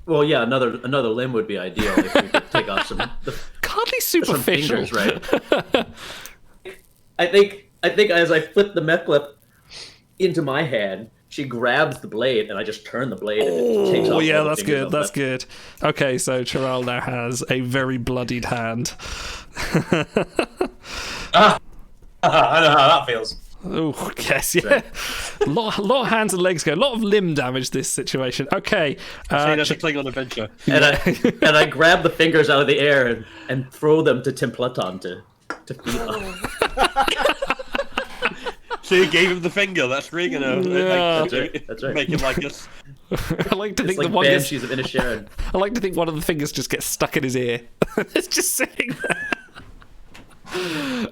Well, yeah, another limb would be ideal if we could take off some Hardly superficial. fingers, right? I think as I flip the mechleth into my hand, she grabs the blade, and I just turn the blade, and it takes off. Oh, yeah, all the that's fingers good. off That's that. good. Okay, so Chiral now has a very bloodied hand. I know how that feels. Oh, yes, yeah. lot of hands and legs go. A lot of limb damage, this situation. Okay. Say that's a Klingon adventure. And I grab the fingers out of the air and throw them to Templeton to feed on. So you gave him the finger. That's really gonna That's right. make him like us. I like to It's think like the one gets, Banshees of Inisherin. I like to think one of the fingers just gets stuck in his ear. It's just sitting there.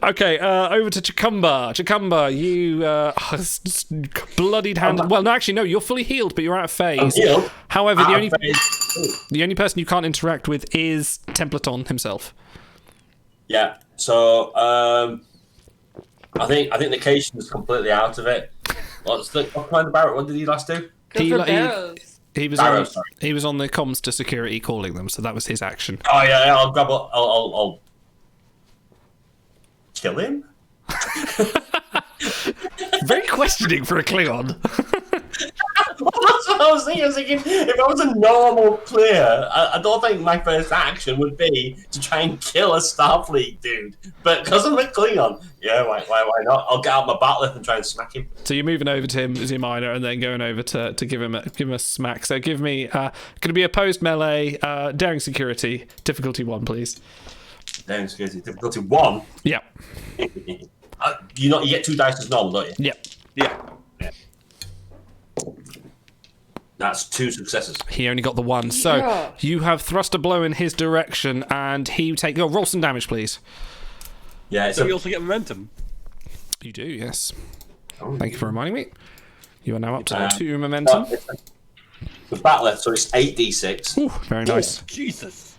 Okay, over to Chicumba. Chicumba, you bloodied hand. Well, no, actually, no. You're fully healed, but you're out of phase. I'm healed. However, Out of phase. the only person you can't interact with is Templeton himself. Yeah. So I think the Cation is completely out of it. What kind of Barrett? What did he last do? Go for barrows. He was Barrow, on. sorry. He was on the comms to security, calling them. So that was his action. Oh yeah, I'll grab. I'll kill him. Very questioning for a Klingon. Well, that's what I was thinking. I was thinking, if I was a normal player, I don't think my first action would be to try and kill a Starfleet dude. But because I'm a Klingon, yeah, why not? I'll get out my bat'leth and try and smack him. So you're moving over to him as your minor, and then going over to give him a smack. So give me going to be opposed melee, daring security, difficulty 1, please. Then security difficulty 1. Yeah. You get 2 dice as normal, don't you? Yeah. That's 2 successes. He only got the 1. So Yeah. you have thrust a blow in his direction, and he take. Oh, roll some damage, please. Yeah, it's So we also get momentum. You do, yes. Thank you for reminding me. You are now up to 2 momentum. the bat'leth, so it's 8d6. Ooh, very nice. Jesus.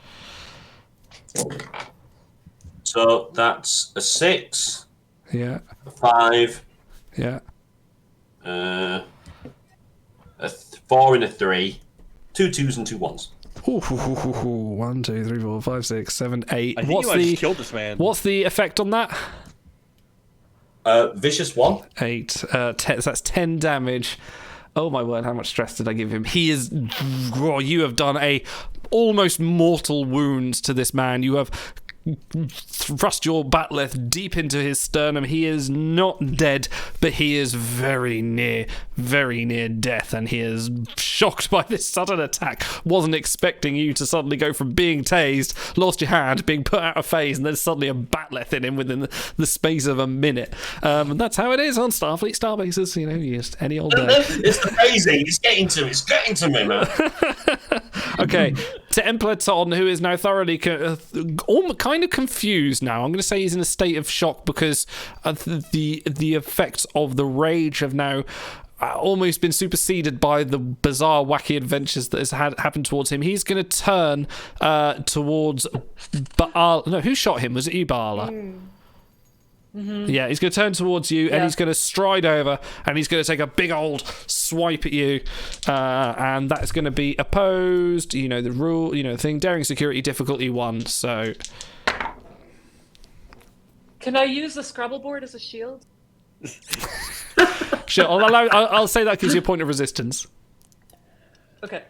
So that's a 6, Yeah. a 5, Yeah. a 4 and a 3, 2 2s and 2 1s. Ooh, 1, 2, 3, 4, 5, 6, 7, 8. I think you just killed this man. What's the effect on that? Vicious 1. 8. 10, so that's 10 damage. Oh my word, how much stress did I give him? He is... Oh, you have done a almost mortal wound to this man. You have thrust your bat'leth deep into his sternum. He is not dead, but he is very near death, and he is shocked by this sudden attack. Wasn't expecting you to suddenly go from being tased, lost your hand, being put out of phase, and then suddenly a bat'leth in him within the space of a minute. And that's how it is on Starfleet starbases, you know, just any old day. It's the phrasing. It's getting to me, man. Okay, to Empleton, who is now thoroughly kind of confused now. I'm going to say he's in a state of shock because the effects of the rage have now almost been superseded by the bizarre, wacky adventures that has happened towards him. He's going to turn towards Baal. No, who shot him? Was it you, Baala? Mm-hmm. Yeah, he's going to turn towards you, and he's going to stride over, and he's going to take a big old swipe at you, and that's going to be opposed. You know the rule. You know the thing. Daring security difficulty 1. So. Can I use the Scrabble board as a shield? Sure, I'll say that gives you a point of resistance. Okay.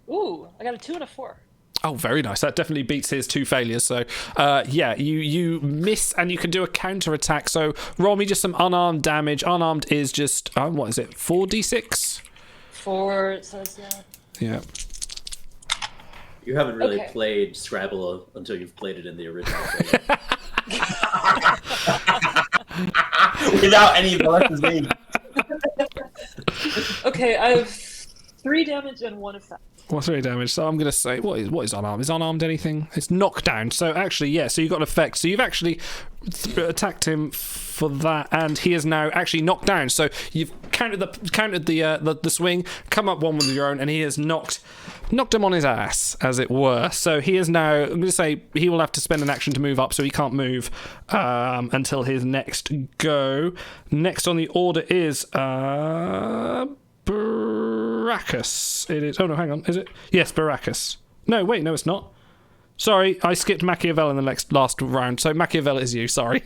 Ooh, I got a 2 and a 4. Oh, very nice. That definitely beats his 2 failures. So, yeah, you miss, and you can do a counter attack. So, roll me just some unarmed damage. Unarmed is just what is it? 4d6. 4, it says, yeah. Yeah. You haven't really Okay. played Scrabble until you've played it in the original. Without any of the letters being. Okay, I have 3 damage and 1 effect. What's 3 damage? So I'm going to say, what is unarmed? Is unarmed anything? It's knockdown. So actually, yeah, so you've got an effect. So you've actually attacked him for that, and he is now actually knocked down. So you've countered the swing, come up one with your own, and he has knocked him on his ass, as it were. So he is now, I'm going to say, he will have to spend an action to move up, so he can't move until his next go. Next on the order is Baracus. It is. Oh no, hang on. Is it? Yes, Baracus. No, wait, no, it's not. Sorry, I skipped Machiavel in the last round. So Machiavel is you. Sorry.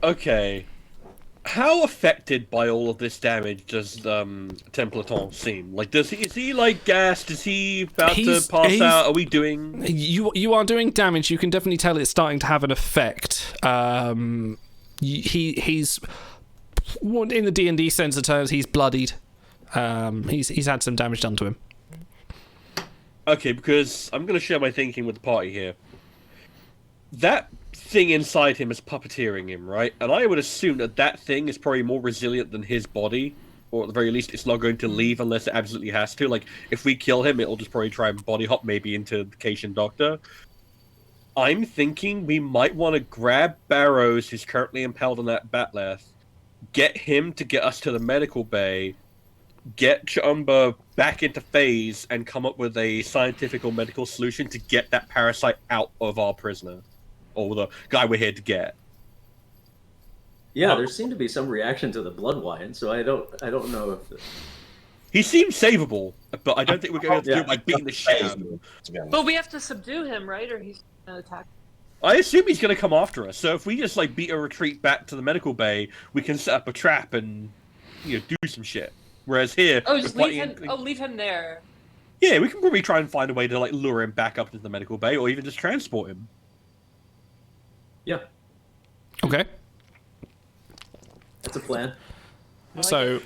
Okay. How affected by all of this damage does Templeton seem? Like, is he like gassed? Is he about to pass out? Are we doing? You are doing damage. You can definitely tell it's starting to have an effect. He's in the D&D sense of terms, he's bloodied. He's had some damage done to him. Okay, because I'm going to share my thinking with the party here. That thing inside him is puppeteering him, right? And I would assume that thing is probably more resilient than his body, or at the very least, it's not going to leave unless it absolutely has to. Like, if we kill him, it'll just probably try and body hop maybe into the Cation Doctor. I'm thinking we might want to grab Barrows, who's currently impaled on that batleth, get him to get us to the medical bay, get Chumba back into phase, and come up with a scientific or medical solution to get that parasite out of our prisoner, or the guy we're here to get. Yeah, there seemed to be some reaction to the blood wine, so I don't know if... He seems savable, but I don't think we're going to do it by beating the shit out of him. But we have to subdue him, right? Or he's gonna attack. I assume he's going to come after us. So if we just like beat a retreat back to the medical bay, we can set up a trap and do some shit. Whereas here, just leave him. Leave him there. Yeah, we can probably try and find a way to like lure him back up into the medical bay, or even just transport him. Yeah, Okay. that's a plan. So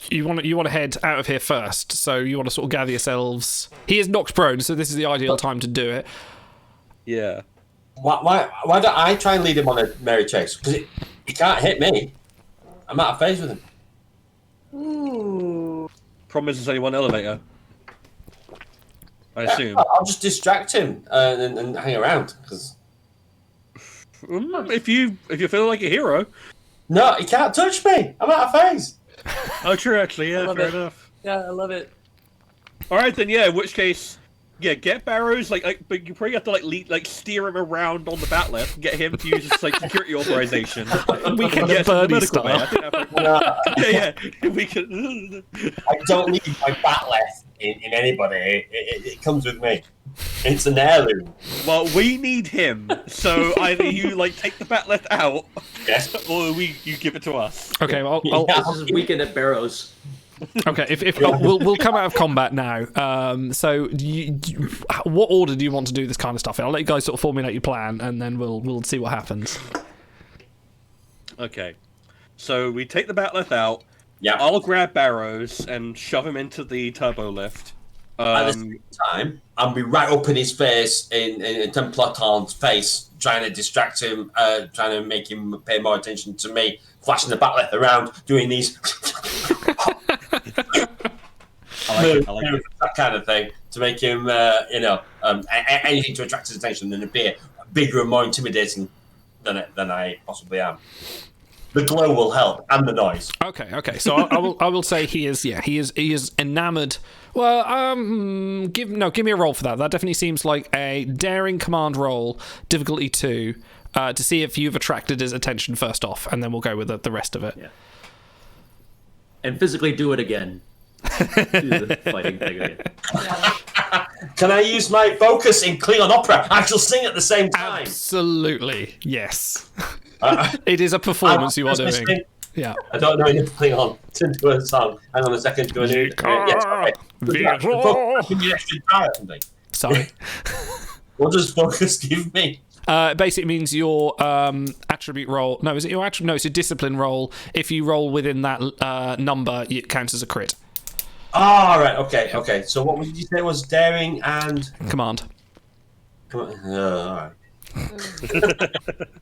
you want to head out of here first. So you want to sort of gather yourselves. He is knocked prone, so this is the ideal time to do it. Yeah. Why don't I try and lead him on a merry chase? Because he can't hit me. I'm out of phase with him. Ooh. Problem is, there's only one elevator. I assume. I'll just distract him and hang around. Cause... If you feel like a hero. No, he can't touch me. I'm out of phase. Oh, true. Actually, yeah, fair enough. Yeah, I love it. All right, then. Yeah. In which case, yeah, get Barrows. But you probably have to steer him around on the batleth and get him to use his security authorization. We can get Birdie style. Yeah. We can. I don't need my batleth in anybody. It comes with me. It's an heirloom. Well, we need him. So either you take the batleth out, Yes. or you give it to us. Okay, well, This is weekend at Barrows. okay. If we'll come out of combat now. So, what order do you want to do this kind of stuff in? I'll let you guys sort of formulate your plan, and then we'll see what happens. Okay. So we take the batleth out. Yeah. I'll grab Barrows and shove him into the turbo lift. At the same time, I'll be right up in his face, in Templaton's face, trying to distract him, trying to make him pay more attention to me, flashing the batleth around, doing these... I like it. That kind of thing, to make him, anything to attract his attention and appear bigger and more intimidating than I possibly am. The glow will help, and the noise. Okay. So I will say he is enamored. Well, give me a roll for that. That definitely seems like a daring command roll, difficulty 2, to see if you've attracted his attention first off, and then we'll go with the rest of it. Yeah. And physically do it again. Do the fighting thing again. Can I use my focus in Klingon opera? I shall sing at the same time. Absolutely, yes. It is a performance you are doing. Yeah. I don't know enough Klingon to do a song. Hang on a second. Do I need Sorry. What does focus give me? Basically means your attribute roll. No, is it your attribute? No, it's a discipline roll. If you roll within that number, it counts as a crit. Ah, right. Okay. So what did you say was daring and command? All right.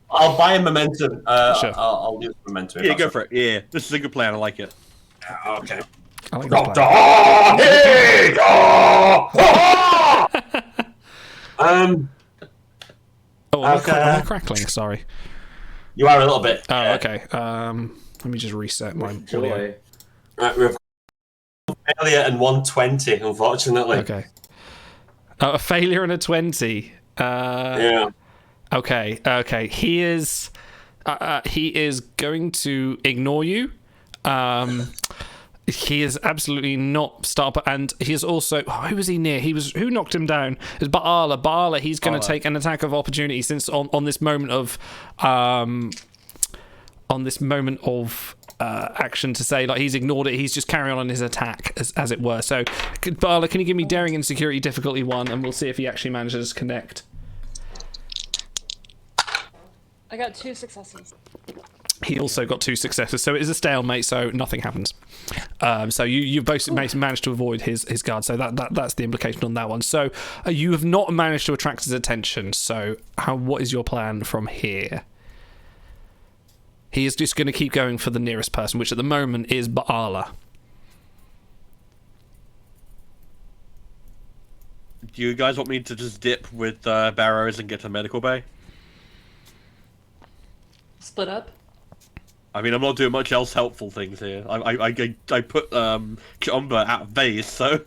I'll buy a momentum. Sure. I'll use momentum. Yeah, go for it. Yeah, this is a good plan. I like it. Okay. I like this Doctor plan. Oh, am I crackling? Sorry. You are a little bit. Oh, okay. Let me just reset my audio. Joy. Right, we've failure and 120, unfortunately. Okay. Oh, a failure and a 20. Yeah. Okay. He is going to ignore you. He is absolutely not start, and he is also. Who was he near? Who knocked him down? It was Baala. Baala. He's going to take an attack of opportunity since on this moment of action to say like he's ignored it. He's just carrying on his attack as it were. So, Baala, can you give me daring and security difficulty 1, and we'll see if he actually manages to connect. I got 2 successes. He also got 2 successes, so it is a stalemate. So nothing happens. So you both managed to avoid his guard. So that's the implication on that one. So you have not managed to attract his attention. So what is your plan from here? He is just going to keep going for the nearest person, which at the moment is Baala. Do you guys want me to just dip with Barrows and get to medical bay? Split up. I mean, I'm not doing much else helpful things here. I put Chomba out of base, so.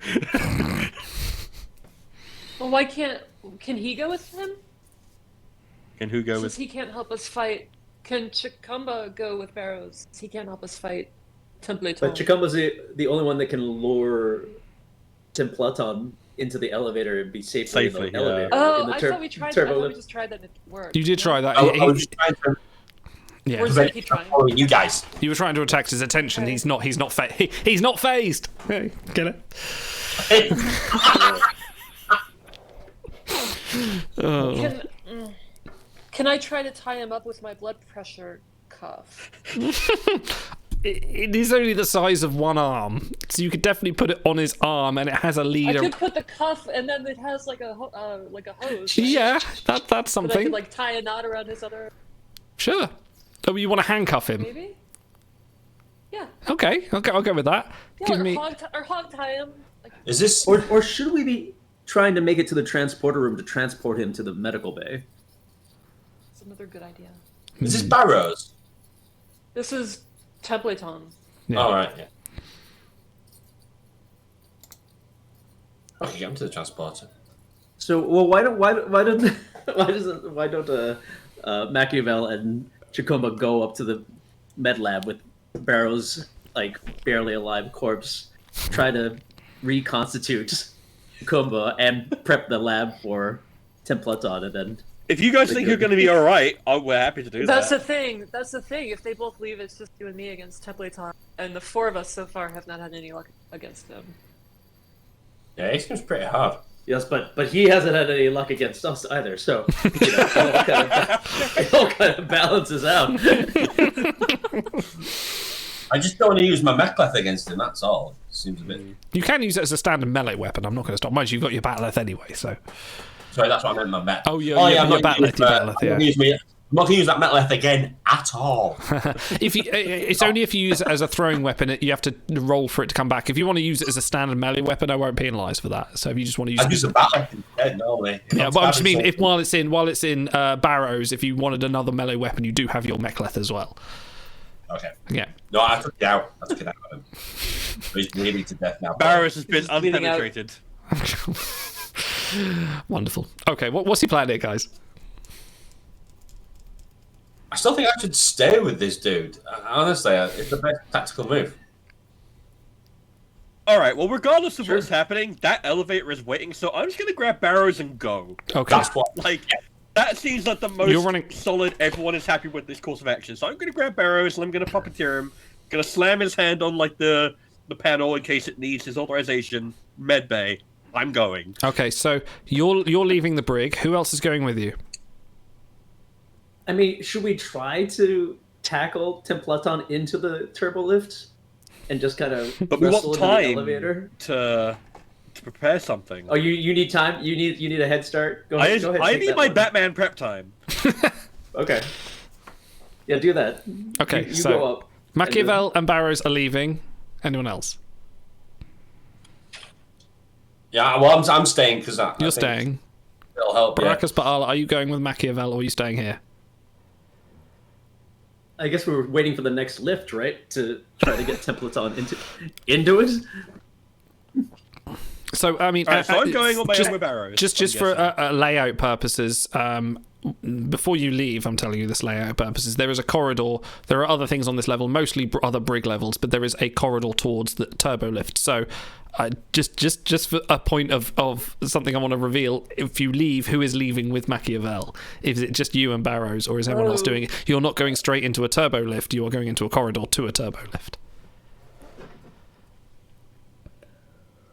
Well, why can't? Can he go with him? Can who go Since with? he can't help us fight. Can Chikumba go with Barrows? He can't help us fight Templeton. But Chikumba's the only one that can lure Templeton into the elevator and be safely in Safely, the yeah. elevator. Oh, in the I thought we tried. I turbo thought we lift. just tried that and it worked. You did try that. I was just trying to Yeah. We're just gonna keep trying. follow you guys. You were trying to attract his attention. Okay. He's not phased. Hey, get it? Oh. Can I try to tie him up with my blood pressure cuff? It is only the size of one arm, so you could definitely put it on his arm, and it has a I leader. could put the cuff, and then it has like a hose. Right? Yeah, that's But I something. could like tie a knot around his other. Sure. Oh, you want to handcuff him? Maybe. Yeah. Okay, I'll go with that. Yeah. Give Or me. hog tie him. Like, Is this? Or should we be trying to make it to the transporter room to transport him to the medical bay? it's another good idea. Is this Barrows? This is Templeton. Yeah. All right. Yeah. Okay, get him to the transporter. So, well, why don't Machiavel and Chikumba go up to the med lab with Barrow's like barely alive corpse, try to reconstitute Chikumba and prep the lab for Templeton, and then If you guys think you're going to be all right, we're happy to do That's that. the thing. That's the thing. If they both leave, it's just you and me against Templeton, and the 4 of us so far have not had any luck against them. Yeah, he seems pretty hard. yes, but he hasn't had any luck against us either. So it all kind of balances out. I just don't want to use my mechleth against him. That's all. Seems a bit. You can use it as a standard melee weapon. I'm not going to stop. Mind you, you've got your bat'leth anyway, so. Sorry, that's what I meant. My met. Oh, yeah, I'm your not gonna bat'leth, use, your bat'leth, I'm not going to use that metleth again at all. If it's only if you use it as a throwing weapon, you have to roll for it to come back. If you want to use it as a standard melee weapon, I won't penalise for that. So if you just want to use I'd it, use the bat'leth instead normally. yeah, but I just mean if while it's in Barrows, if you wanted another melee weapon, you do have your mechleth as well. Okay. Yeah. No, I took it out. I took it out of him. He's bleeding to death now. Barrows has been Just bleeding out. unpenetrated. Wonderful. Okay, what's your plan here, guys? I still think I should stay with this dude. Honestly, it's the best tactical move. All right. Well, regardless of what's happening, that elevator is waiting. So I'm just going to grab Barrows and go. Okay. That's what. Like, that seems like the You're most running- solid. Everyone is happy with this course of action. So I'm going to grab Barrows and I'm going to puppeteer him. Going to slam his hand on like the panel in case it needs his authorization. Medbay. I'm going. Okay, so you're leaving the brig. Who else is going with you? I mean, should we try to tackle Templeton into the turbo lift and just kind of But we wrestle want into the time elevator? to prepare something. Oh, you need time. You need a head start. Go I ahead. Go ahead I take need that my one. Batman prep time. Okay. Yeah, do that. Okay, You so go up. Machiavel and Barrows are leaving. Anyone else? Yeah, well, I'm staying because You're staying. It'll help. Yeah. Barakas Baala, are you going with Machiavel or are you staying here? I guess we were waiting for the next lift, right? To try to get Templeton into it. So, I mean... Alright, so I'm going on my own with Barrows. Just for layout purposes, before you leave, I'm telling you this layout purposes, there is a corridor. There are other things on this level, mostly other brig levels, but there is a corridor towards the turbo lift. So, just for a point of something I want to reveal, if you leave, who is leaving with Machiavel? Is it just you and Barrows, or is everyone else doing it? You're not going straight into a turbo lift, you are going into a corridor to a turbo lift.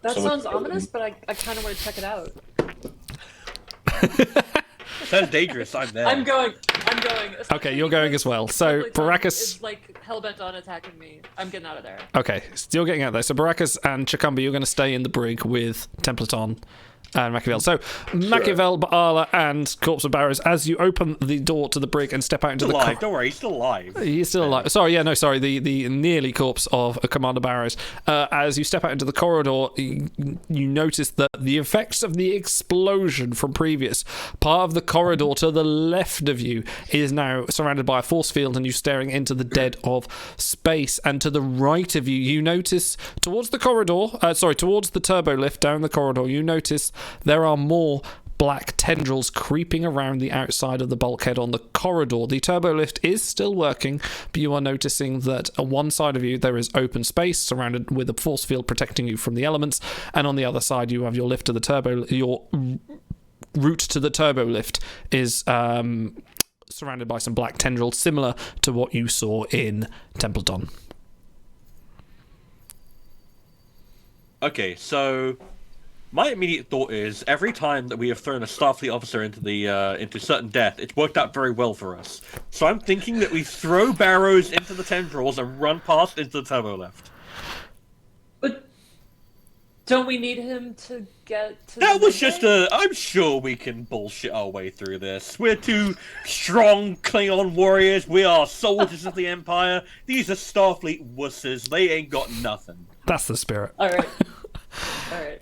That sounds ominous, but I kind of want to check it out. Sounds dangerous. I'm there. I'm going. Okay, you're going as well. So Barakas is like hellbent on attacking me. I'm getting out of there. Okay, still getting out there. So Barakas and Chakamba, you're going to stay in the brig with Templeton and Machiavel. So Machiavel, Baala, and Corpse of Barrows, as you open the door to the brig and step out into He's the alive. Don't worry, he's still alive. He's still alive. Sorry, yeah, no, sorry. The nearly corpse of Commander Barrows. As you step out into the corridor, you notice that the effects of the explosion from previous part of the corridor to the left of you is now surrounded by a force field, and you're staring into the dead of space. And to the right of you, you notice towards the corridor, towards the turbo lift down the corridor, you notice there are more black tendrils creeping around the outside of the bulkhead on the corridor. The turbo lift is still working, but you are noticing that on one side of you there is open space surrounded with a force field protecting you from the elements, and on the other side you have your lift to the turbo. Your route to the turbo lift is surrounded by some black tendrils, similar to what you saw in Templeton. Okay, so my immediate thought is every time that we have thrown a Starfleet officer into certain death, it's worked out very well for us. So I'm thinking that we throw Barrows into the tendrils and run past into the turbo lift. But don't we need him to get to That the was just I'm sure we can bullshit our way through this. We're two strong Klingon warriors. We are soldiers of the Empire. These are Starfleet wusses. They ain't got nothing. That's the spirit. All right.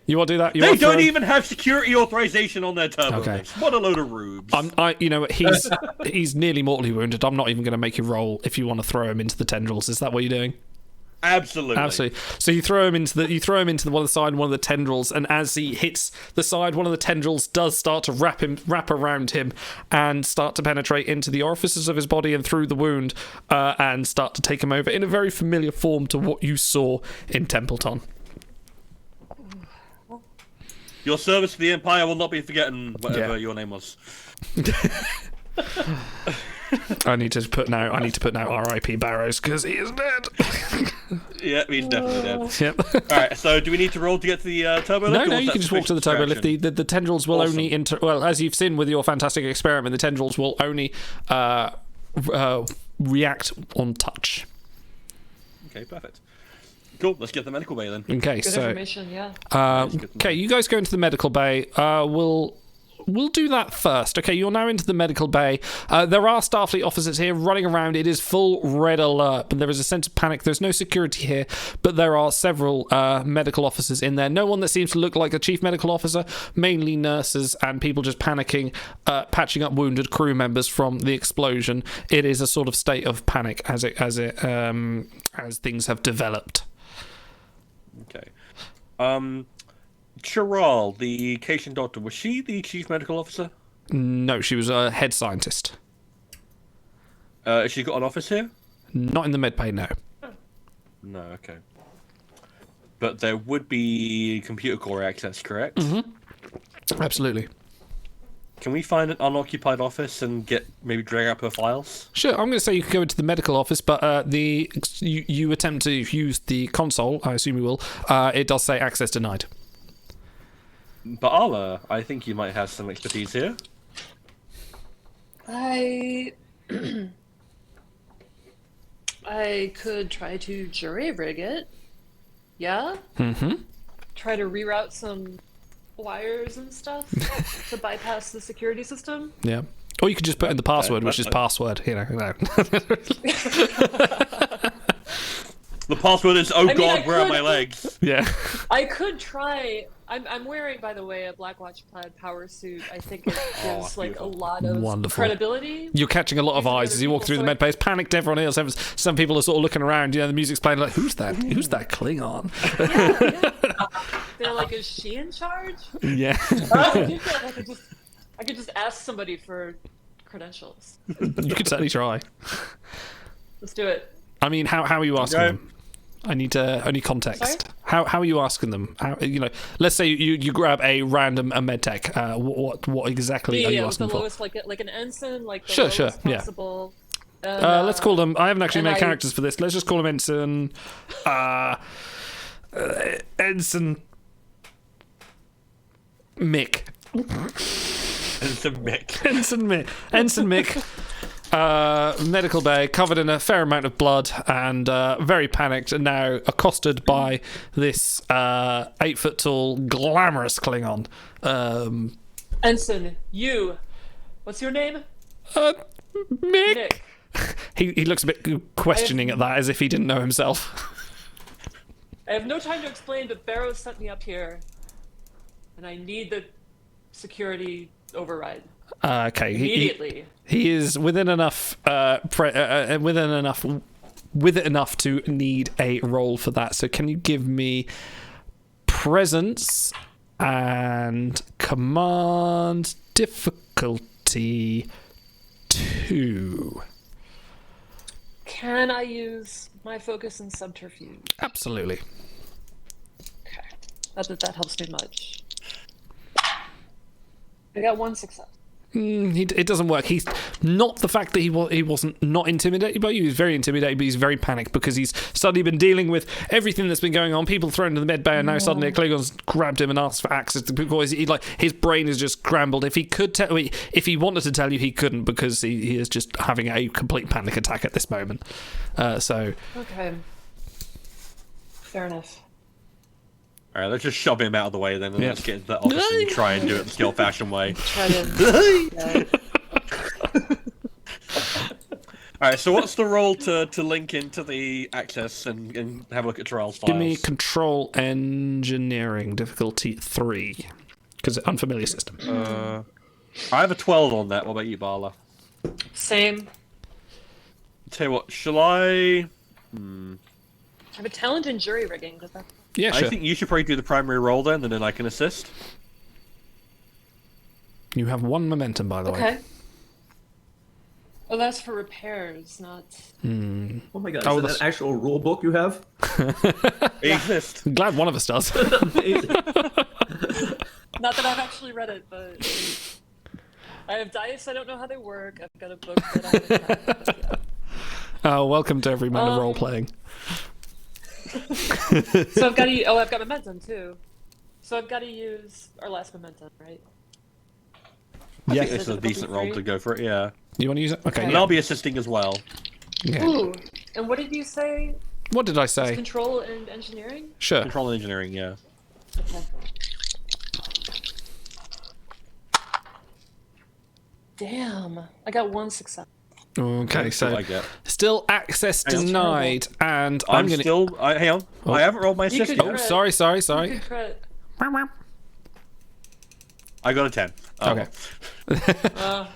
You want to do that? They don't even have security authorization on their turbo Okay. lifts. What a load of rubes. He's nearly mortally wounded. I'm not even going to make you roll if you want to throw him into the tendrils. Is that what you're doing? Absolutely. So you throw him into the one side, one of the tendrils, and as he hits the side, one of the tendrils does start to wrap around him and start to penetrate into the orifices of his body and through the wound, and start to take him over in a very familiar form to what you saw in Templeton. Your service to the Empire will not be forgotten, whatever your name was. I need to put now R.I.P. Barrows because he is dead. Yeah, he's definitely dead. Yep. Alright, so do we need to roll to get to the turbo lift? No, you can just walk to the turbo lift. The tendrils will only as you've seen with your fantastic experiment, the tendrils will only react on touch. Okay, perfect. Cool, let's get the medical bay then. Okay, Good so information, yeah. okay, you guys go into the medical bay. We'll do that first. Okay, you're now into the medical bay. There are Starfleet officers here running around. It is full red alert, but there is a sense of panic. There's no security here, but there are several medical officers in there. No one that seems to look like a chief medical officer, mainly nurses and people just panicking, patching up wounded crew members from the explosion. It is a sort of state of panic as things have developed. Okay. Chiral, the Cation doctor, was she the chief medical officer? No, she was a head scientist. Has she got an office here? Not in the medbay, no. No, okay. But there would be computer core access, correct? Mm-hmm. Absolutely. Can we find an unoccupied office and maybe drag up her files? Sure, I'm going to say you can go into the medical office, but you attempt to use the console, I assume you will. It does say access denied. Baala, I think you might have some expertise here. I could try to jury rig it. Yeah? Mm-hmm. Try to reroute some wires and stuff to bypass the security system. Yeah. Or you could just put in the password, which is password. You know. The password is, oh mean, god, I where are could- my legs? Yeah. I could try. I'm wearing, by the way, a Blackwatch plaid power suit. I think it gives like a beautiful. lot of Wonderful. credibility. You're catching a lot of Using eyes other as you walk people, through the so med bay. It's panicked. Everyone else. Some people are sort of looking around. You know, the music's playing. Like, who's that? Who's that Klingon? Yeah. They're like, is she in charge? Yeah. I do feel like I could just ask somebody for credentials. You could certainly try. Let's do it. I mean, how are you asking them? I need context. Sorry? How are you asking them? How, you know, let's say you grab a random medtech. What exactly are you Yeah, asking the for? lowest, like an ensign, like the Sure, lowest sure, yeah. possible. Let's call them. I haven't actually and made I- characters for this. Let's just call them Ensign. Ensign Mick. It's a Mick. Ensign Mick. Ensign Mick. Medical bay, covered in a fair amount of blood and very panicked, and now accosted by this 8-foot tall, glamorous Klingon. Ensign, you. What's your name? Mick. Nick. He looks a bit questioning at that, as if he didn't know himself. I have no time to explain, but Barrow sent me up here, and I need the security override Okay. immediately. He is within enough with it enough to need a roll for that. So can you give me presence and command difficulty 2? Can I use my focus and subterfuge? Absolutely. Okay. Not that helps me much. I got 1 success. It doesn't work. He's not the fact that he wasn't not intimidated by you. He's very intimidated, but he's very panicked because he's suddenly been dealing with everything that's been going on. People thrown into the med bay, and now suddenly a Klingon's grabbed him and asked for access to because his brain is just scrambled. If he could tell, if he wanted to tell you, he couldn't because he is just having a complete panic attack at this moment. So Okay. Fair enough. Alright, let's just shove him out of the way then, and let's get into the office and try and do it the old-fashioned way. Try to. Alright, so what's the role to link into the access and have a look at Terrell's files? give me control engineering difficulty 3 because unfamiliar system. I have a 12 on that. What about you, Barla? Same. Tell you what, shall I... I have a talent in jury rigging. Does that? Yeah, sure. I think you should probably do the primary role then, and then I can assist. You have 1 momentum, by the way. Okay. Oh, that's for repairs, not. Oh my god, Oh, is that that's- an actual rule book you have? They exist. I'm glad one of us does. Amazing. Not that I've actually read it, but I have dice. I don't know how they work. I've got a book that I haven't read. But yeah. Welcome to every man of role playing. So I've got to. Oh, I've got momentum too. So I've got to use our last momentum, right? I Yeah. think this is a decent role to go for it, yeah. You want to use it? Okay. And Yeah. I'll be assisting as well. Okay. Ooh. And what did you say? What did I say? Control and engineering. Sure. Control engineering, yeah. Okay. Damn, I got 1 success. Okay, That's what so I get. still access That's denied, and I'm gonna. still... hang on. Oh. I haven't rolled my You could assist Oh, yet. crit. sorry. Good credit. I got a 10. Oh. Okay.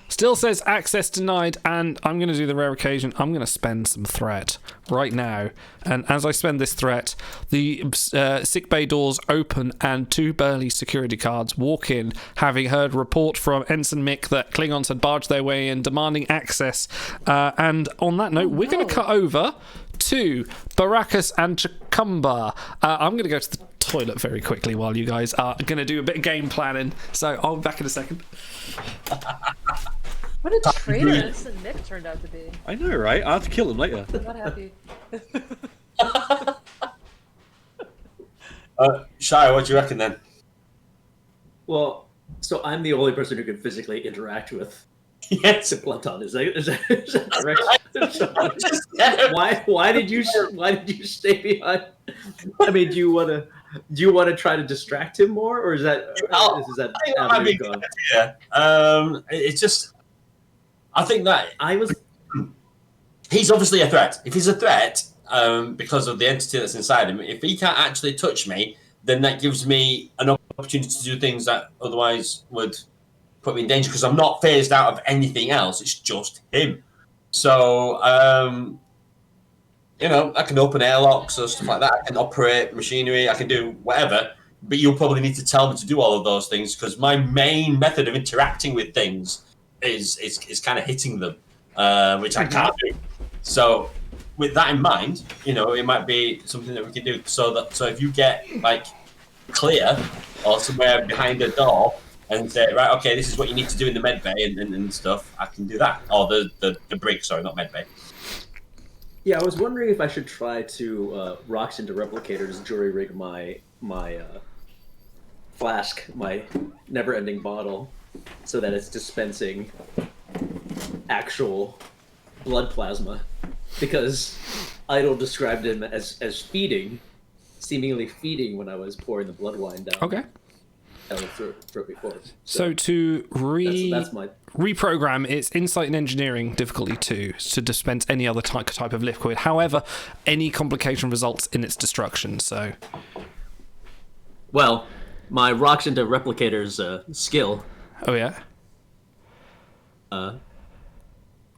Still says access denied, and I'm going to do the rare occasion. I'm going to spend some threat right now. And as I spend this threat, the sickbay doors open, and 2 burly security guards walk in, having heard report from Ensign Mick that Klingons had barged their way in, demanding access. And on that note, we're going to cut over to Baracus and Chacumba. I'm going to go to the toilet very quickly while you guys are going to do a bit of game planning. So I'll be back in a second. What a traitor Ensign Nick turned out to be. I know, right? I'll have to kill him later. I'm not happy. Shire, what do you reckon then? Well, so I'm the only person who can physically interact with Yes. Platon. Is that correct? Why did you stay behind? I mean, do you want to try to distract him more, or is that I'll- is that I avenue mean, gone? yeah. It's just I think that he's obviously a threat. If he's a threat, because of the entity that's inside him, if he can't actually touch me, then that gives me an opportunity to do things that otherwise would put me in danger, because I'm not phased out of anything else. It's just him. So, I can open airlocks or stuff like that. I can operate machinery. I can do whatever. But you'll probably need to tell me to do all of those things, because my main method of interacting with things is kind of hitting them, which I can't do. So, with that in mind, it might be something that we can do. So if you get like clear or somewhere behind a door and say, right, okay, this is what you need to do in the med bay and stuff, I can do that. Or the brig, sorry, not med bay. Yeah, I was wondering if I should try to rocks into replicators, jury rig my flask, my never-ending bottle, so that it's dispensing actual blood plasma, because Idol described him as feeding, seemingly feeding when I was pouring the blood wine down. Okay. I went through it before. So to that's my reprogram, it's insight and engineering difficulty 2 to dispense any other type of liquid. However, any complication results in its destruction. So, well, my rocks into replicators skill. Oh yeah.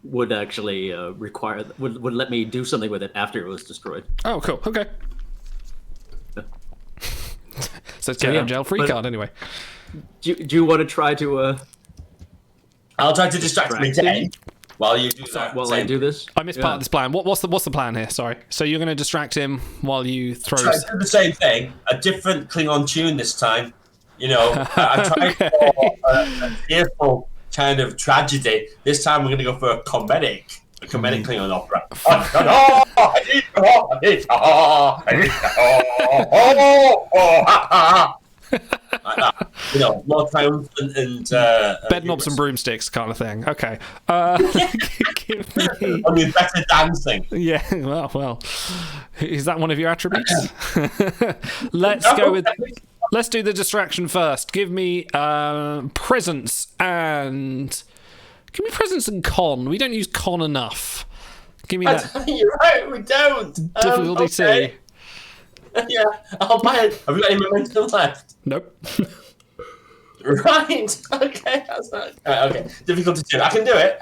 Would actually would let me do something with it after it was destroyed. Oh, cool. Okay. So it's getting a jail-free card anyway. Do you want to try to? I'll try to distract me again while you do that. While I do this, I missed part of this plan. What's the plan here? Sorry. So you're going to distract him while you throw. Try to do the same thing, a different Klingon tune this time. I tried for a fearful kind of tragedy. This time we're going to go for a comedic Klingon opera. Like that. More triumphant and bed knobs and broomsticks kind of thing. Okay. Give me... Only better dancing. Yeah. Well. Is that one of your attributes? Let's do the distraction first. Give me presence and con. We don't use con enough. Give me that. You're right, we don't. Difficulty okay. 2. Yeah, I'll buy it. Have you got any momentum left? Nope. Right. Okay. That's not... okay. Difficulty 2. I can do it.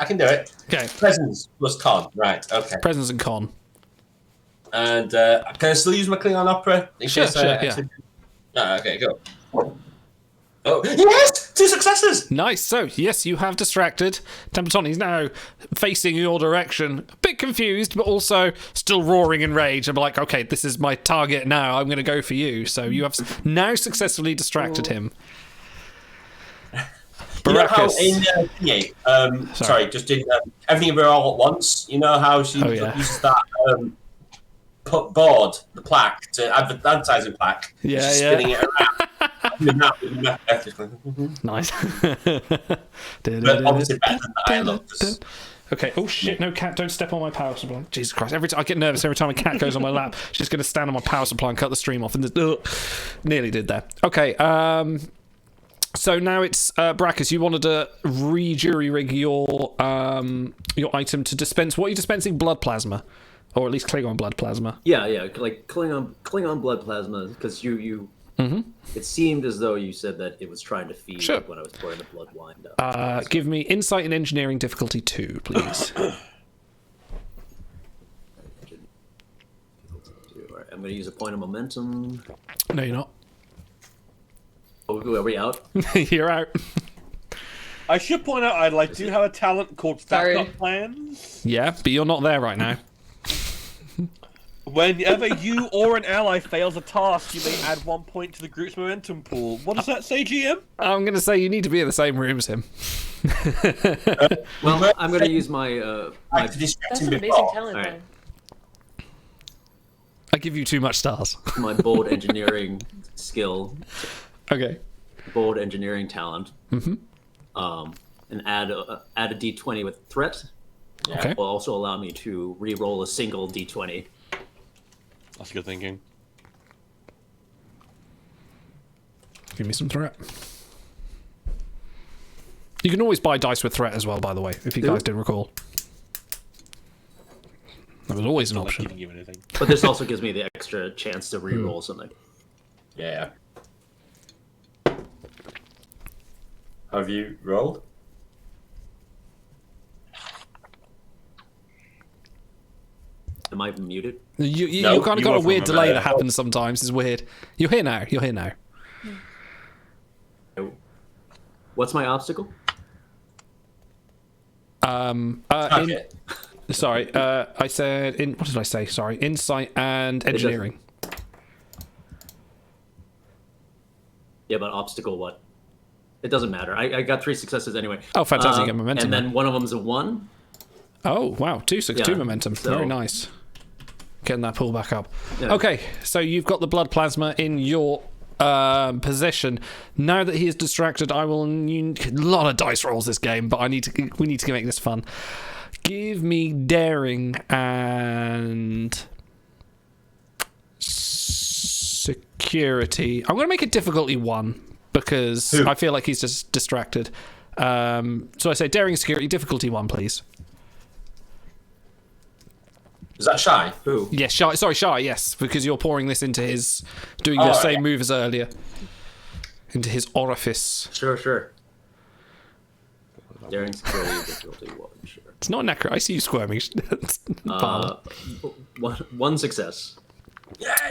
Okay. Presence plus con. Right. Okay. Presence and con. And can I still use my Klingon opera? Sure. Yeah. Okay. Go. Oh yes! 2 successes. Nice. So yes, you have distracted Templeton. He's now facing your direction, a bit confused, but also still roaring in rage. I'm like, okay, this is my target now. I'm going to go for you. So you have now successfully distracted him. You know how in just in Everything Everywhere All at Once, you know how she uses that board, the plaque, to advertising plaque. Yeah, she's spinning it around. Nice. But obviously better than I look. Okay. Oh shit! No, cat! Don't step on my power supply. Jesus Christ! I get nervous every time a cat goes on my lap. She's going to stand on my power supply and cut the stream off. And nearly did there. Okay. So now it's Brackus. You wanted to re-jury rig your item to dispense. What are you dispensing? Blood plasma, or at least Klingon blood plasma. Yeah, like Klingon blood plasma, because you. Mm-hmm. It seemed as though you said that it was trying to feed when I was pouring the blood wine down. Give me insight and engineering difficulty 2, please. Alright, I'm going to use a point of momentum. No, you're not. Oh, are we out? You're out. I should point out I do have a talent called backup plans. Yeah, but you're not there right now. Whenever you or an ally fails a task, you may add 1 point to the group's momentum pool. What does that say, GM? I'm going to say you need to be in the same room as him. Well, I'm going to use my... That's an amazing talent, right. I give you too much stars. My bold engineering skill. Okay. Bold engineering talent. Mm-hmm. And add a d20 with threat. Okay. Will also allow me to re-roll a single d20. That's good thinking. Give me some threat. You can always buy dice with threat as well, by the way, if you guys didn't recall. That was always an Not like option. giving you anything. But this also gives me the extra chance to re-roll something. Yeah. Have you rolled? Am I muted? You No, kind of you got were a weird from delay a- that happens sometimes. It's weird. You're here now. You're here now. What's my obstacle? Okay. Sorry, I said in. What did I say? Sorry, insight and engineering. Yeah, but obstacle what? It doesn't matter. I got 3 successes anyway. Oh, fantastic! You get momentum. And then one of them's a 1. Oh wow, two Yeah, momentum. so- Very nice. Getting that pull back up. Yeah. Okay, so you've got the blood plasma in your possession. Now that he is distracted, I will need a lot of dice rolls this game, but we need to make this fun. Give me daring and security. I'm going to make it difficulty 1 because I feel like he's just distracted. So I say daring and security, difficulty 1, please. Is that shy? Who? Yes, shy. Sorry, shy. Yes, because you're pouring this into his, doing the Oh, same yeah. move as earlier, into his orifice. Sure. Daring security difficulty 1, sure. It's not necro. I see you squirming. Parlour. 1 success.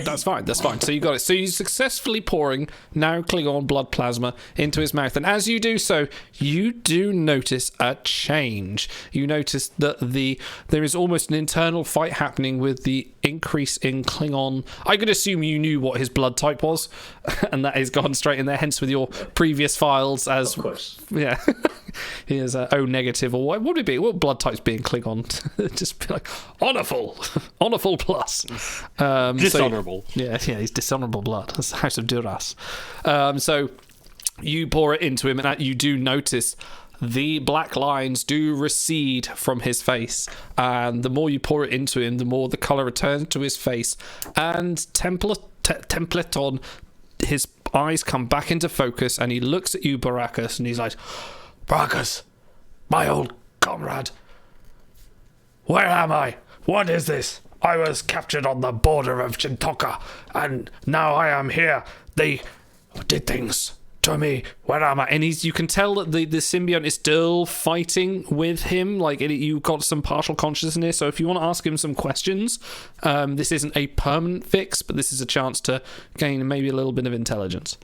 That's fine. So you got it. So you're successfully pouring now Klingon blood plasma into his mouth, and as you do so, you do notice a change. You notice that there is almost an internal fight happening with the increase in Klingon. I could assume you knew what his blood type was, and that has gone straight in there. Hence, with your previous files, as Of course. yeah, he is O negative, or what would it be? What blood types being Klingon? Just be like honorful plus. Dishonorable. Yeah, he's dishonorable blood. That's the House of Duras. So you pour it into him, and you do notice the black lines do recede from his face. And the more you pour it into him, the more the colour returns to his face. And Templeton, his eyes come back into focus, and he looks at you, Baracus, and he's like, Baracus, my old comrade, where am I? What is this? I was captured on the border of Shintoka, and now I am here. They did things to me. Where am I? And you can tell that the symbiote is still fighting with him. Like, you've got some partial consciousness. So if you want to ask him some questions, this isn't a permanent fix, but this is a chance to gain maybe a little bit of intelligence.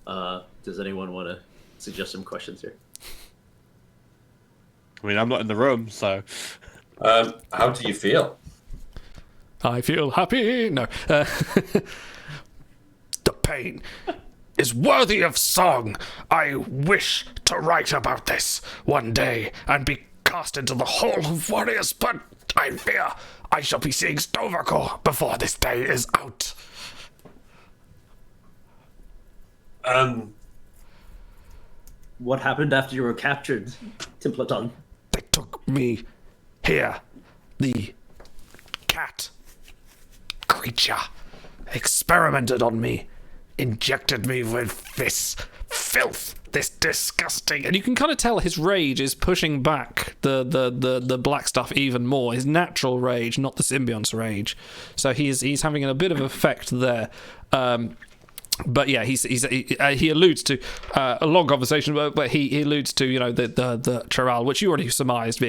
Does anyone want to suggest some questions here? I mean, I'm not in the room, so... How do you feel? I feel happy. No. The pain is worthy of song. I wish to write about this one day and be cast into the hall of warriors, but I fear I shall be seeing Stovercore before this day is out. What happened after you were captured, Templeton? They took me here. The cat creature experimented on me, injected me with this filth, this disgusting. And you can kind of tell his rage is pushing back the black stuff even more. His natural rage, not the symbiont's rage. So he's having a bit of effect there. But yeah, he alludes to a long conversation, but he alludes to, you know, the Chiral, which you already surmised,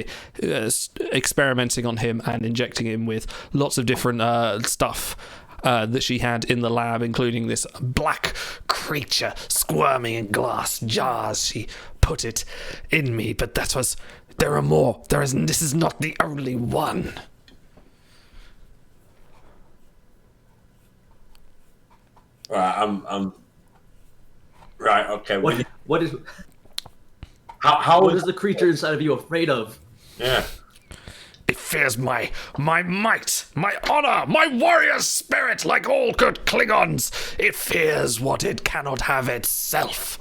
experimenting on him and injecting him with lots of different stuff that she had in the lab, including this black creature squirming in glass jars. She put it in me, but there are more. This is not the only one. Right, I'm. Right, okay. What is How is the creature inside of you afraid of? Yeah. It fears my might, my honor, my warrior spirit, like all good Klingons. It fears what it cannot have itself.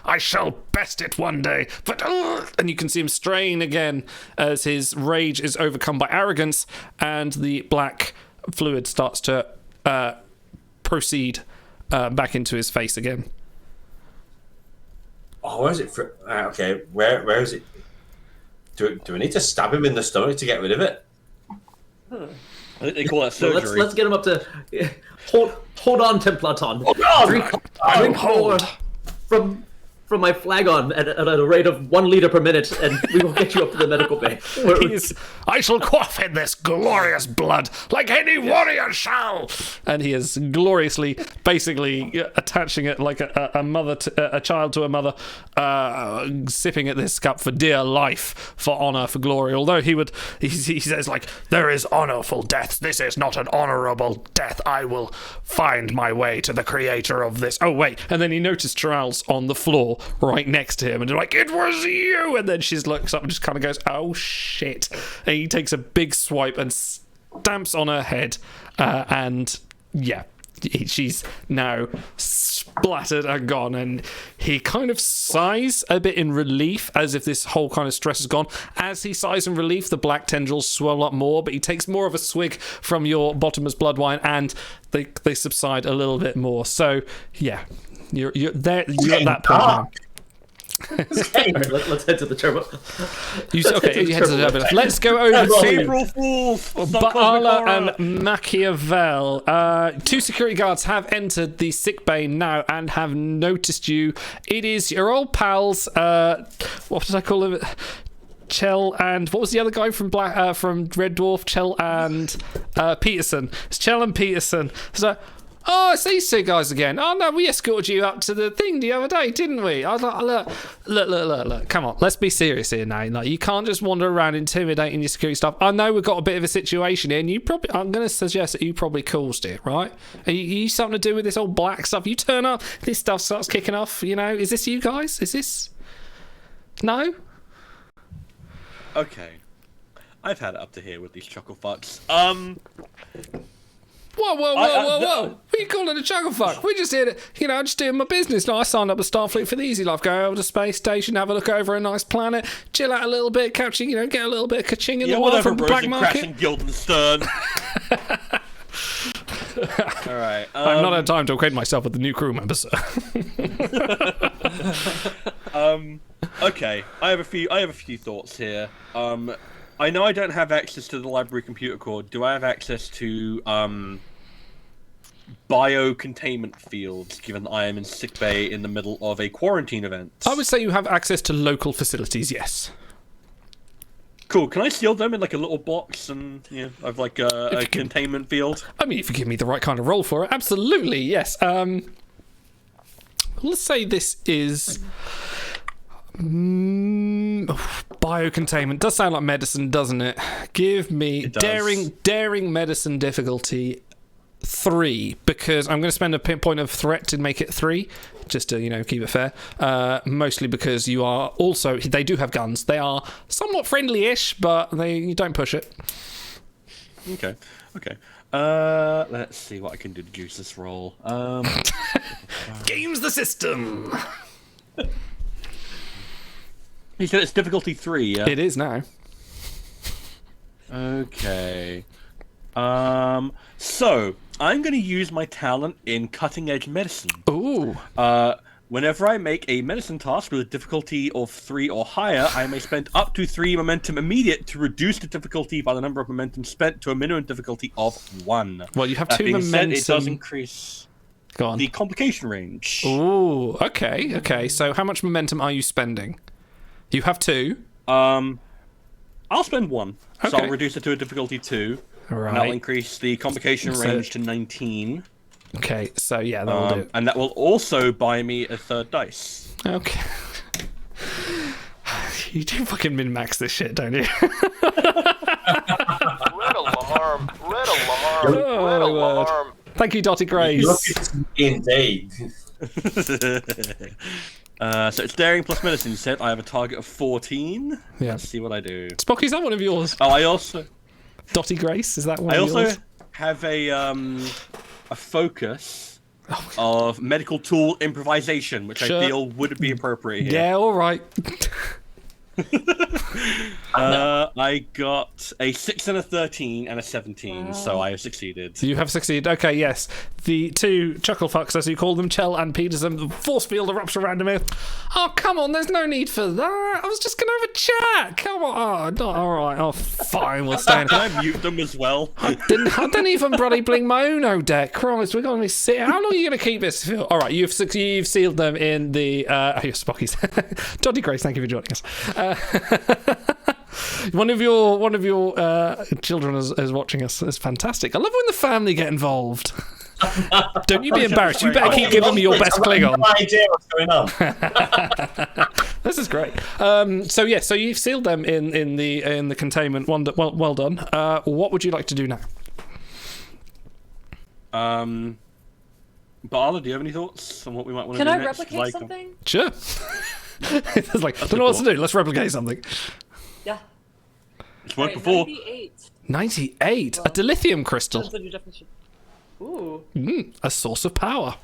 I shall best it one day, but and you can see him strain again as his rage is overcome by arrogance, and the black fluid starts to proceed back into his face again. Oh, where is it? Okay, where is it? Do we need to stab him in the stomach to get rid of it? I think they call that So surgery. let's get him up to. Hold on, Templaton. Oh, Drink more from my flagon at a rate of 1 liter per minute, and we will get you up to the medical bay. I shall quaff in this glorious blood like any warrior shall. And he is gloriously, basically attaching it like a mother, a child to a mother, sipping at this cup for dear life, for honor, for glory. Although he says like, there is honorful death. This is not an honorable death. I will find my way to the creator of this. Oh wait, and then he noticed Charles on the floor right next to him, and they're like, it was you. And then she looks up and just kind of goes, oh shit. And he takes a big swipe and stamps on her head, and yeah, she's now splattered and gone. And he kind of sighs a bit in relief, as if this whole kind of stress is gone. As he sighs in relief, the black tendrils swell up more, but he takes more of a swig from your bottomless blood wine, and they subside a little bit more. So yeah, you're there. You're at that point now. Let's head to the turbo. You head to the turbo. Let's go over to April Fools! Baala and Machiavel. 2 security guards have entered the sick bay now and have noticed you. It is your old pals. What did I call him? Chell and what was the other guy from Red Dwarf? Chell and Peterson. It's Chell and Peterson. So. Oh, it's these 2 guys again. Oh, no, we escorted you up to the thing the other day, didn't we? I was like, look. Come on, let's be serious here now. Like, you can't just wander around intimidating your security staff. I know we've got a bit of a situation here, and I'm going to suggest that you probably caused it, right? Are you something to do with this old black stuff? You turn up, this stuff starts kicking off, you know? Is this you guys? Is this... No? Okay. I've had it up to here with these chuckle fucks. Whoa. What are you calling a chuckle fuck? We're just here to, just doing my business. No, I signed up with Starfleet for the easy life. Go over to space station, have a look over a nice planet, chill out a little bit, get a little bit of ka-ching in the world from the black market. And Guildenstern. All right. I've not had time to acquaint myself with the new crew members, sir. Okay. I have a few thoughts here. I know I don't have access to the library computer core. Do I have access to bio-containment fields, given that I am in sickbay in the middle of a quarantine event? I would say you have access to local facilities, yes. Cool. Can I seal them in like a little box and I've like a containment field? I mean, if you give me the right kind of roll for it, absolutely, yes. Let's say this is... biocontainment does sound like medicine, doesn't it? Give me daring medicine difficulty 3, because I'm going to spend a point of threat to make it 3, just to keep it fair. Mostly because you are also, they do have guns. They are somewhat friendly-ish, but you don't push it. Okay. Let's see what I can do to juice this roll. Games the system. You said it's difficulty 3, yeah? It is now. Okay. So, I'm going to use my talent in cutting-edge medicine. Ooh. Whenever I make a medicine task with a difficulty of 3 or higher, I may spend up to 3 momentum immediate to reduce the difficulty by the number of momentum spent to a minimum difficulty of 1. Well, you have that 2 being momentum. Said, it does increase the complication range. Ooh, okay. So how much momentum are you spending? You have 2. I'll spend 1. Okay. So I'll reduce it to a difficulty 2. Right. And that'll increase the complication range to 19. Okay, so yeah, that'll do. And that will also buy me a 3rd dice. Okay. You do fucking min-max this shit, don't you? Red alarm. Red alarm. Thank you, Dottie Grace. Indeed. So it's daring plus medicine. You said I have a target of 14. Yeah. Let's see what I do. Spocky, is that one of yours? Oh, I also. Dottie Grace, is that one I of yours? also have a focus of medical tool improvisation, which Sure. I feel would be appropriate here. Yeah, all right. I got a 6 and a 13 and a 17, so I have succeeded. You have succeeded. Okay, yes. The two chuckle fucks, as you call them, Chell and Peterson, the force field erupts around him. Oh, come on, there's no need for that. I was just going to have a chat. Come on. Oh, no, all right. Oh, fine, we'll stay in. Can I mute them as well? I didn't even bloody bling my Uno deck. Christ, we're going to sit. How long are you going to keep this? All right, you've sealed them in the... your Spockies. Doddy Grace, thank you for joining us. One of your children is watching us. It's fantastic. I love when the family get involved. Don't you be embarrassed. You better keep giving me your best Klingon. No idea what's going on. This is great. So you've sealed them in the containment. Well done. What would you like to do now? Bala, do you have any thoughts on what we might want to Can do I next? replicate something? Sure. It's like, I don't know what to do. Let's replicate something. Yeah. It's worked Alright, before. 98. 98. A dilithium crystal. That's what your definition. Ooh. A source of power.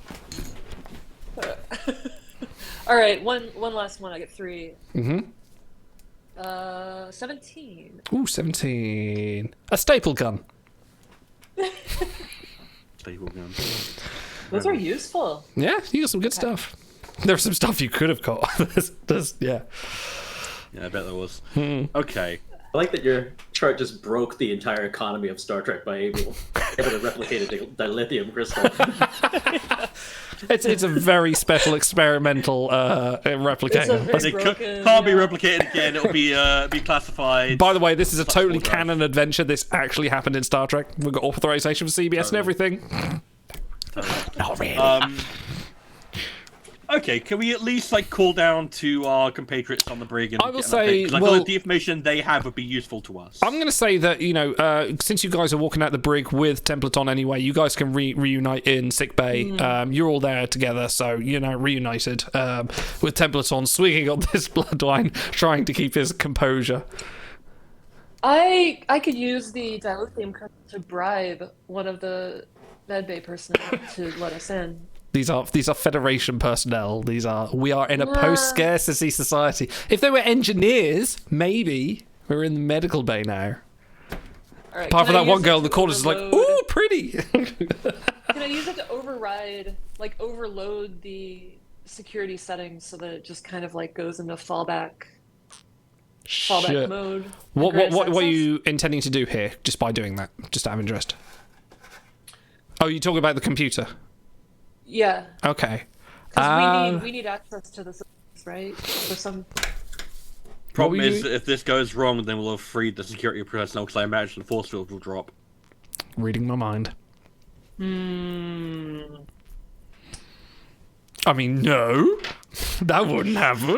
All right, one last one. I get 3. 17. Ooh, 17. A staple gun. Stable gun. Those are useful. Yeah, you got some good stuff. There's some stuff you could have got. Yeah. Yeah, I bet there was. Okay. I like that your chart just broke the entire economy of Star Trek by able to replicate a dilithium crystal. It's a very special experimental replicating. It's a It very broken, can't be replicated again. It'll be classified. By the way, this is a totally Full drive. canon adventure. This actually happened in Star Trek. We've got authorization for CBS and everything. Not really. Okay, can we at least cool down to our compatriots on the brig? And I will get an say, update? 'Cause I feel like the information they have would be useful to us. I'm going to say that, since you guys are walking out the brig with Templeton anyway, you guys can reunite in sick bay. You're all there together, so, reunited with Templeton swinging on this blood wine, trying to keep his composure. I could use the dilithium crystal to bribe one of the medbay personnel to let us in. These are Federation personnel. We are in a post-scarcity society. If they were engineers, maybe. We're in the medical bay now. All right, Apart from can I that one use girl it in the to corner is like, overload- ooh, pretty. Can I use it to overload the security settings so that it just kind of goes into fallback Sure. mode? What Grant are access? you intending to do here, just by doing that, just out of interest? Oh, you talking about the computer? Yeah, Okay. because we need access to the systems, right? For some. Problem What were is, you- if this goes wrong, then we'll have freed the security personnel, because I imagine the force field will drop. Reading my mind. Hmm. I mean, no. That wouldn't happen.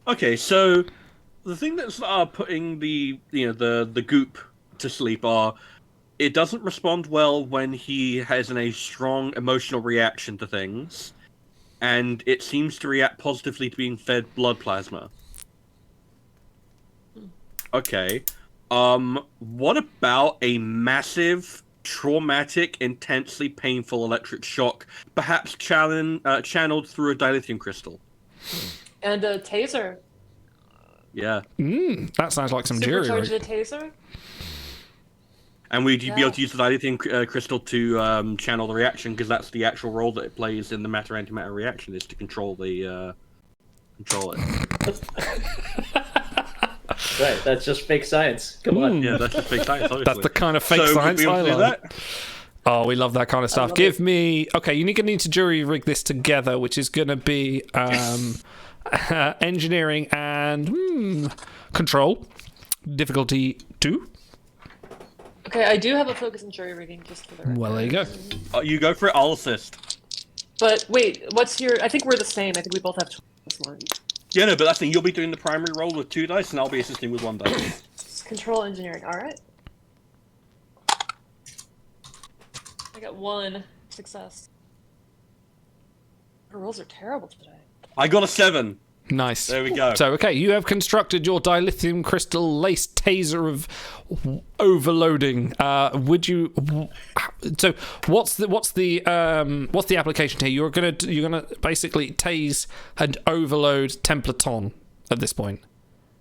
Okay, so the thing that's putting the goop to sleep are it doesn't respond well when he has a strong emotional reaction to things, and it seems to react positively to being fed blood plasma. Okay, what about a massive, traumatic, intensely painful electric shock, perhaps channeled through a dilithium crystal? And a taser. Yeah. That sounds like some jury Supercharge rig. the taser? And would you be Yeah. able to use the dilithium crystal to channel the reaction? Because that's the actual role that it plays in the matter-antimatter reaction, is to control it. Right, that's just fake science. Come on. Yeah, that's just fake science, obviously. That's the kind of fake so science would we I able to do like. that? Oh, we love that kind of stuff. love Give it. me... Okay, you're going to need to jury rig this together, which is going to be engineering and control. Difficulty 2. Okay, I do have a focus in jury rigging just for the record. Well, there you go. You go for it, I'll assist. But wait, what's your... I think we're the same. I think we both have 21. Yeah, no, but that's the thing. You'll be doing the primary role with 2 dice, and I'll be assisting with 1 dice. Control engineering. All right. I got 1 success. Our rolls are terrible today. I got a 7. Nice. There we go. So, okay, you have constructed your dilithium crystal laced taser of overloading. Would you? So, what's the application here? You're gonna basically tase and overload Templeton at this point?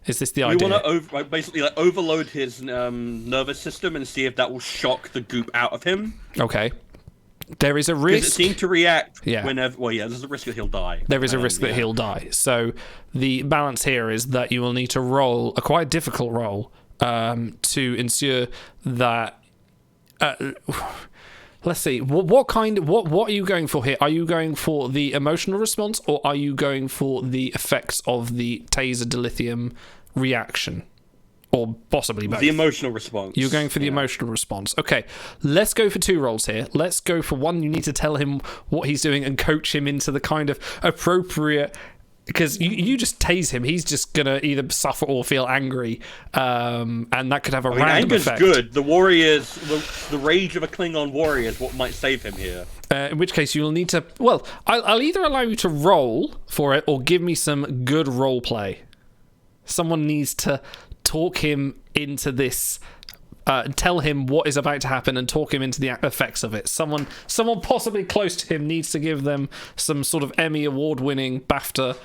Is this the We idea? want to basically overload his nervous system and see if that will shock the goop out of him. Okay. There is a Because risk. it seems to react Yeah. whenever. Well, yeah, there's a risk that he'll die. There is a risk that he'll die. So the balance here is that you will need to roll a quite difficult roll to ensure that. Let's see. What are you going for here? Are you going for the emotional response, or are you going for the effects of the taser dilithium reaction, or possibly both? The emotional response. You're going for the emotional response. Okay, let's go for 2 rolls here. Let's go for one. You need to tell him what he's doing and coach him into the kind of appropriate. Because you just tase him, he's just gonna either suffer or feel angry, and that could have a random anger's effect. good. The warriors, the rage of a Klingon warrior is what might save him here. In which case, you'll need to. Well, I'll either allow you to roll for it or give me some good role play. Someone needs to talk him into this. Tell him what is about to happen and talk him into the effects of it. Someone possibly close to him needs to give them some sort of Emmy award-winning, BAFTA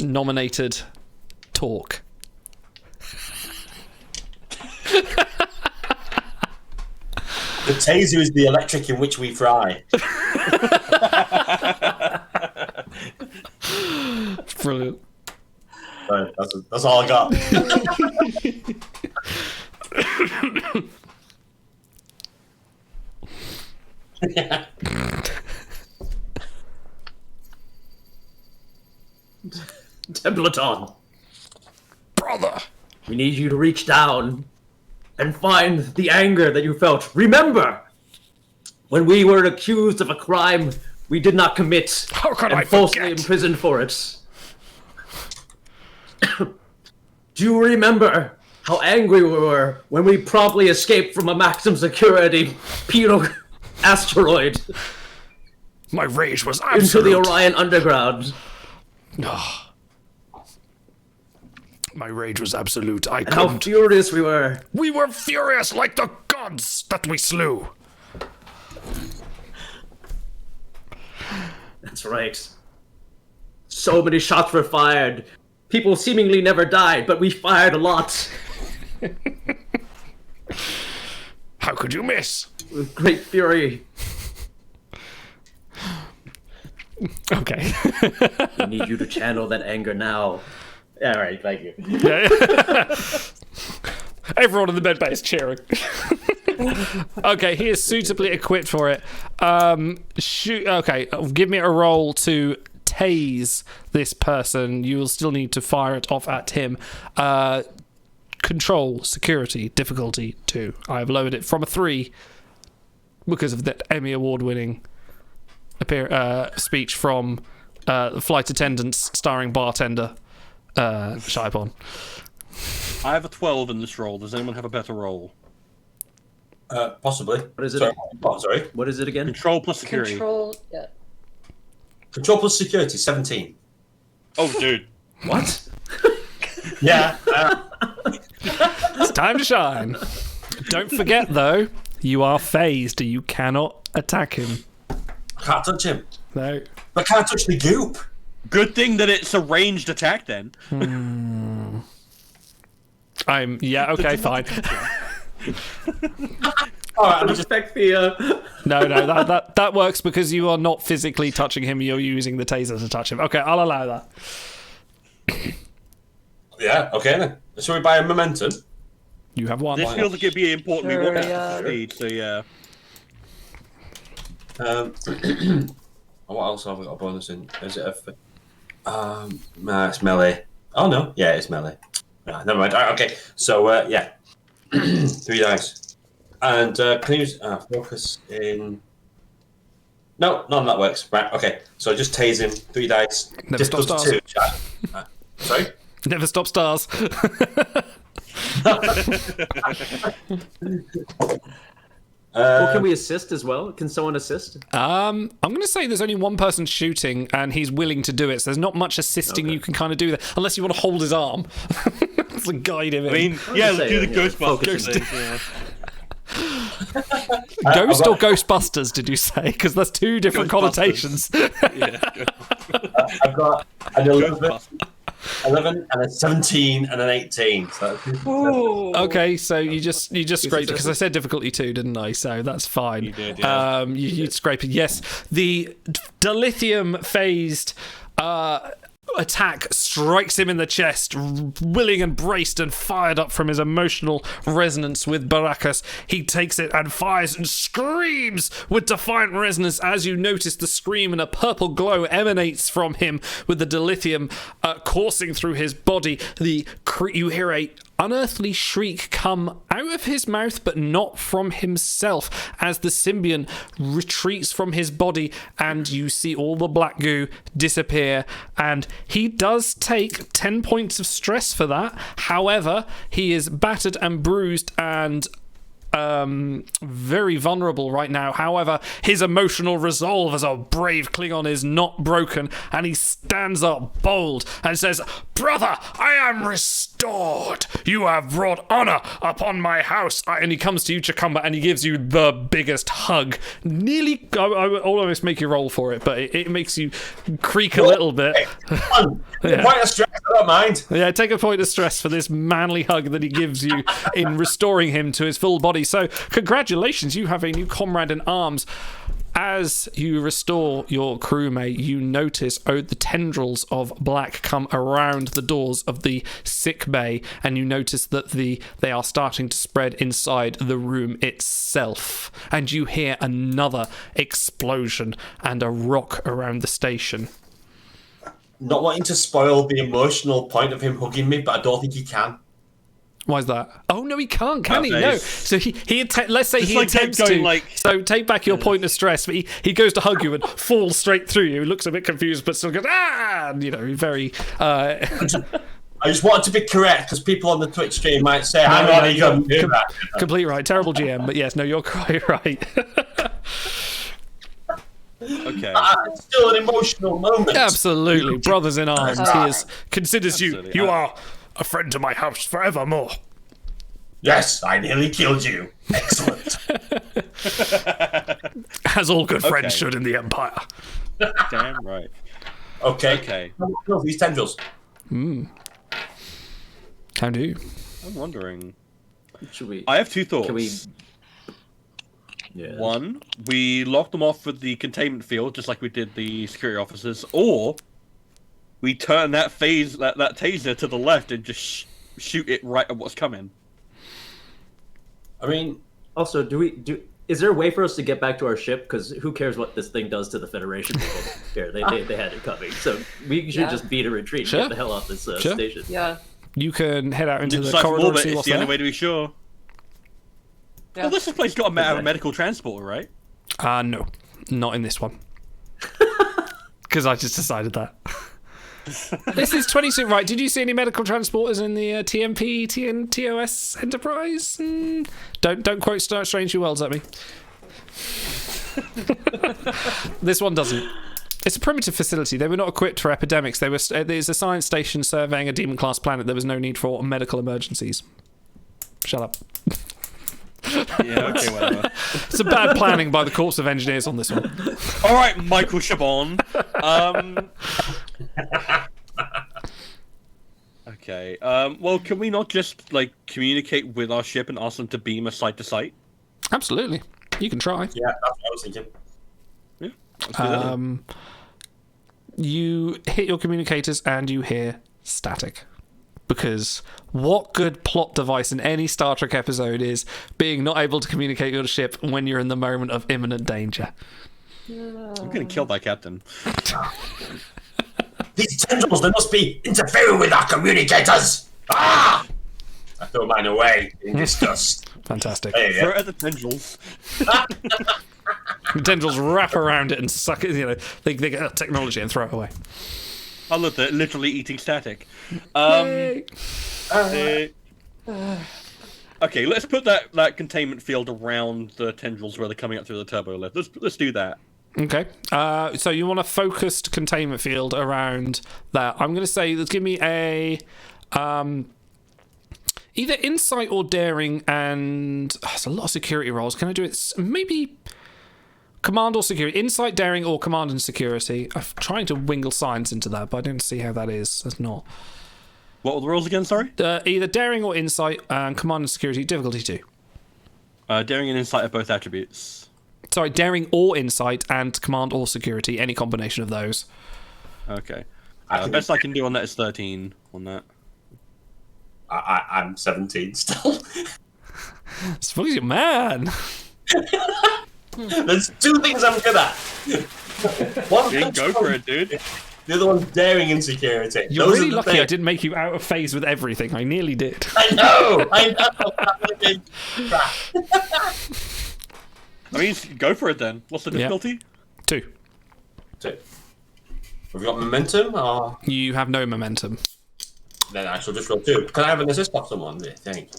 nominated talk. The taser is the electric in which we fry. Brilliant. Right, that's all I got. Templeton, Brother! we need you to reach down and find the anger that you felt. Remember, when we were accused of a crime we did not commit How could and I falsely forget? imprisoned for it. Do you remember how angry we were when we promptly escaped from a maximum security penal asteroid My rage was into absolute. the Orion Underground? My rage was absolute. I And how couldn't. furious we were. We were furious like the gods that we slew. That's right. So many shots were fired. People seemingly never died, but we fired a lot. How could you miss? With great fury. Okay. I need you to channel that anger now. All right, thank you. Everyone in the med bay is cheering. Okay, he is suitably equipped for it. Shoot. Okay, give me a roll to tase this person. You will still need to fire it off at him. Control, security, difficulty 2. I have lowered it from a 3 because of that Emmy award-winning speech from flight attendants starring bartender Shibon. I have a 12 in this roll. Does anyone have a better roll? Possibly. What is it? Sorry. Oh, sorry. What is it again? Control plus security. Control. Yeah. Control plus security, 17. Oh, dude. What? Yeah. It's time to shine. Don't forget, though, you are phased. You cannot attack him. Can't touch him. No. But can't touch the goop. Good thing that it's a ranged attack then. Yeah, okay, fine. All right, I respect the. No, that works because you are not physically touching him. You're using the taser to touch him. Okay, I'll allow that. yeah, okay then. Shall we buy a momentum? You have one. This feels like it'd be important. We Sure, want yeah. speed, so yeah. What else have we got a bonus in? Is it nah, it's melee. Oh no, yeah, it's melee. Nah, never mind. All right, okay, so yeah, 3 dice, and can you use focus in? No, none of that works. Right, okay, so just tase him. 3 dice. Never stop plus stars. 2. Sorry. Never stop stars. Or can we assist as well? Can someone assist? I'm going to say there's only one person shooting, and he's willing to do it. So there's not much assisting you can kind of do there, unless you want to hold his arm to guide him. I mean, yeah, say, do the yeah, Ghostbusters focus. thing. Yeah. Ghost or Ghostbusters, did you say? Because that's two different connotations. Yeah. I've got an 11 and a 17 and an 18. So Ooh. Okay, so you just scraped it because I said difficulty 2, didn't I? So that's fine. You did, yeah. You scrape it. Yes, the dilithium phased attack strikes him in the chest, willing and braced and fired up from his emotional resonance with Barakas. He takes it and fires and screams with defiant resonance as you notice the scream, and a purple glow emanates from him with the dilithium coursing through his body. You hear a unearthly shriek come out of his mouth, but not from himself, as the symbiont retreats from his body, and you see all the black goo disappear. And he does take 10 points of stress for that. However, he is battered and bruised and very vulnerable right now. However, his emotional resolve as a brave Klingon is not broken, and he stands up bold and says, "Brother, I am restored. You have brought honor upon my house." And he comes to you, Chakamba, and he gives you the biggest hug. Nearly, I would almost make you roll for it, but it makes you creak a little bit. Yeah. Point of stress, I don't mind. Yeah, take a point of stress for this manly hug that he gives you in restoring him to his full body. So, congratulations, you have a new comrade in arms. As you restore your crewmate, you notice the tendrils of black come around the doors of the sick bay, and you notice that they are starting to spread inside the room itself. And you hear another explosion and a rock around the station. Not wanting to spoil the emotional point of him hugging me, but I don't think he can. Why is that? Oh no, he can't, can he? That No. face. So let's say It's he like him attempts going to. like- So take back your point of stress, but he goes to hug you and falls straight through you. He looks a bit confused, but still goes and, very. I just wanted to be correct because people on the Twitch stream might say, "Hang on, you couldn't do that." Complete right. Terrible GM, but yes, no, you're quite right. Okay. It's still an emotional moment. Absolutely, brothers in arms. He considers Absolutely. you are a friend to my house forevermore. Yes, I nearly killed you. Excellent. As all good friends Okay. should in the Empire. Damn right. Okay. No, these tendrils. How do you? I'm wondering. Should we? I have two thoughts. Can we? Yeah. One, we lock them off with the containment field, just like we did the security officers, or we turn that taser to the left and just shoot it right at what's coming. I mean, Also, is there a way for us to get back to our ship? Because who cares what this thing does to the Federation people? Here, they had it coming, so we should just beat a retreat Sure. and get the hell off this station. Yeah. You can head out into the Besides corridor and orbit, see it's what's the only there. way to be sure. Yeah. Well, this place got a medical transporter, right? No, not in this one. Because I just decided that. This is 22, right? Did you see any medical transporters in the TMP, TOS Enterprise? Don't quote Strange New Worlds at me. This one doesn't. It's a primitive facility. They were not equipped for epidemics. There's a science station surveying a demon-class planet. There was no need for medical emergencies. Shut up. Yeah, okay, whatever. It's a bad planning by the Corps of Engineers on this one. All right, Michael Chabon. Okay. Well, can we not just communicate with our ship and ask them to beam us site to site? Absolutely. You can try. yeah, that's what I was thinking. Yeah. Let's do that then. You hit your communicators and you hear static. Because what good plot device in any Star Trek episode is being not able to communicate your ship when you're in the moment of imminent danger? I'm gonna kill that captain. These tendrils, they must be interfering with our communicators. Ah! I throw mine away in disgust. Fantastic. There you Throw go. it at the tendrils. The tendrils wrap around it and suck it, they get technology and throw it away. I love that. Literally eating static. Yay. Okay, let's put that containment field around the tendrils where they're coming up through the turbo lift. Let's do that. Okay. So you want a focused containment field around that. I'm going to say, let's give me a... either insight or daring, and there's a lot of security roles. Can I do it? Maybe command or security. Insight, daring, or command and security. I'm trying to wingle science into that, but I don't see how that is. That's not. What were the rules again, sorry? Either daring or insight, and command and security, difficulty 2. Daring and insight are both attributes. Sorry, daring or insight, and command or security, any combination of those. Okay. Best I can do on that is 13 on that. I'm 17 still. Suppose you're man. There's 2 things I'm good at. One, Yeah, go for it, dude. The other one's daring and security. You're Those really are the lucky I things. didn't make you out of phase with everything. I nearly did. I know. Crap. I mean, go for it then. What's the difficulty? 2. So, have we got momentum? Or You have no momentum. then I shall just roll 2. Can I have an assist off someone? I think.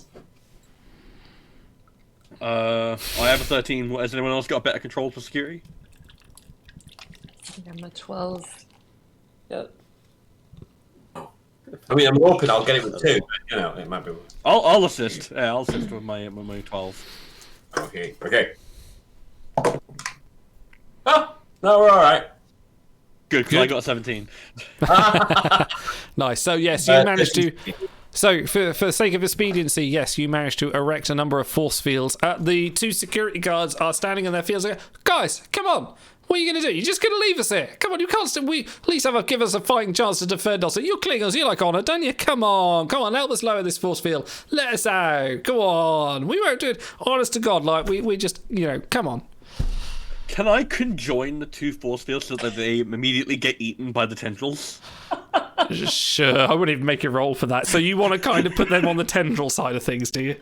I have a 13. Has anyone else got better control for security? I think I'm a 12. Yep. I mean, I'm hoping I'll get it with 2, but you know, it might be. I'll assist. Yeah, I'll assist with my 12. Okay. Oh, no, we're all right. Good, because I got a 17. Nice. So, yes, you managed to... So, for the sake of expediency, yes, you managed to erect a number of force fields. The 2 security guards are standing in their fields like, guys, come on. What are you going to do? You're just going to leave us here. Come on, you can't... We at least give us a fighting chance to defend us. You're Klingons, you like honour, don't you? Come on, help us lower this force field. Let us out. Go on. We won't do it. Honest to God, like, we just, come on. Can I conjoin the 2 force fields so that they immediately get eaten by the tendrils? Sure, I wouldn't even make a roll for that. So you want to kind of put them on the tendril side of things, do you?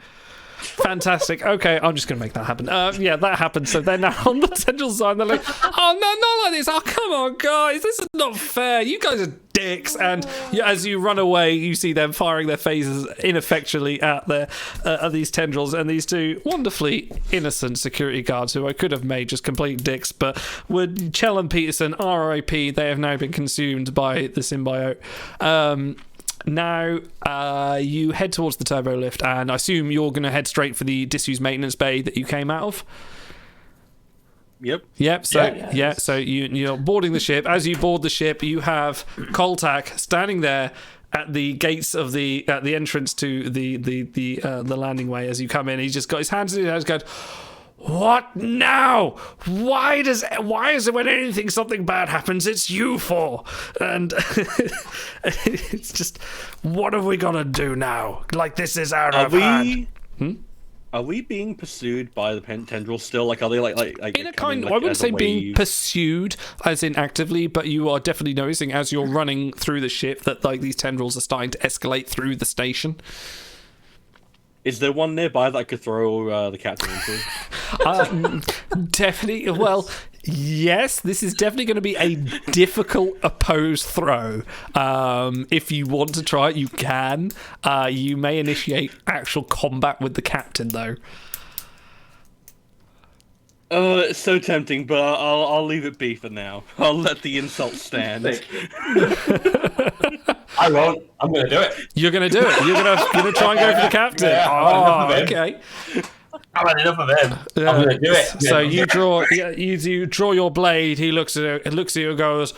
Fantastic. Okay, I'm just going to make that happen. Yeah, that happened. So they're now on the tendril side. They're like, oh, no, not like this. Oh, come on, guys. This is not fair. You guys are dicks. And as you run away, you see them firing their phases ineffectually at these tendrils. And these 2 wonderfully innocent security guards, who I could have made just complete dicks, but were Chell and Peterson, R.I.P. They have now been consumed by the symbiote. Now, you head towards the turbo lift, and I assume you're going to head straight for the disused maintenance bay that you came out of. Yep. So you're boarding the ship. As you board the ship, you have Koltak standing there at the gates of at the entrance to the landing way. As you come in, he's just got his hands in his hands, going, "What now? Why is it when something bad happens, it's you for?" And it's just, what have we got to do now? Like, this is out of hand. Are we being pursued by the tendrils still? Like, are they like In a kind, I wouldn't say being pursued as in actively, but you are definitely noticing as you're running through the ship that like these tendrils are starting to escalate through the station. Is there one nearby that I could throw the captain into? Definitely. Well, yes, this is definitely going to be a difficult opposed throw. If you want to try it, you can. You may initiate actual combat with the captain, though. Oh, it's so tempting, but I'll leave it be for now. I'll let the insult stand. I won't. I'm going to do it. You're going to do it. You're going to try and go for the captain. Yeah, oh, okay. I've had enough of him. I'm going to do it. So you draw your blade. He looks at you and goes,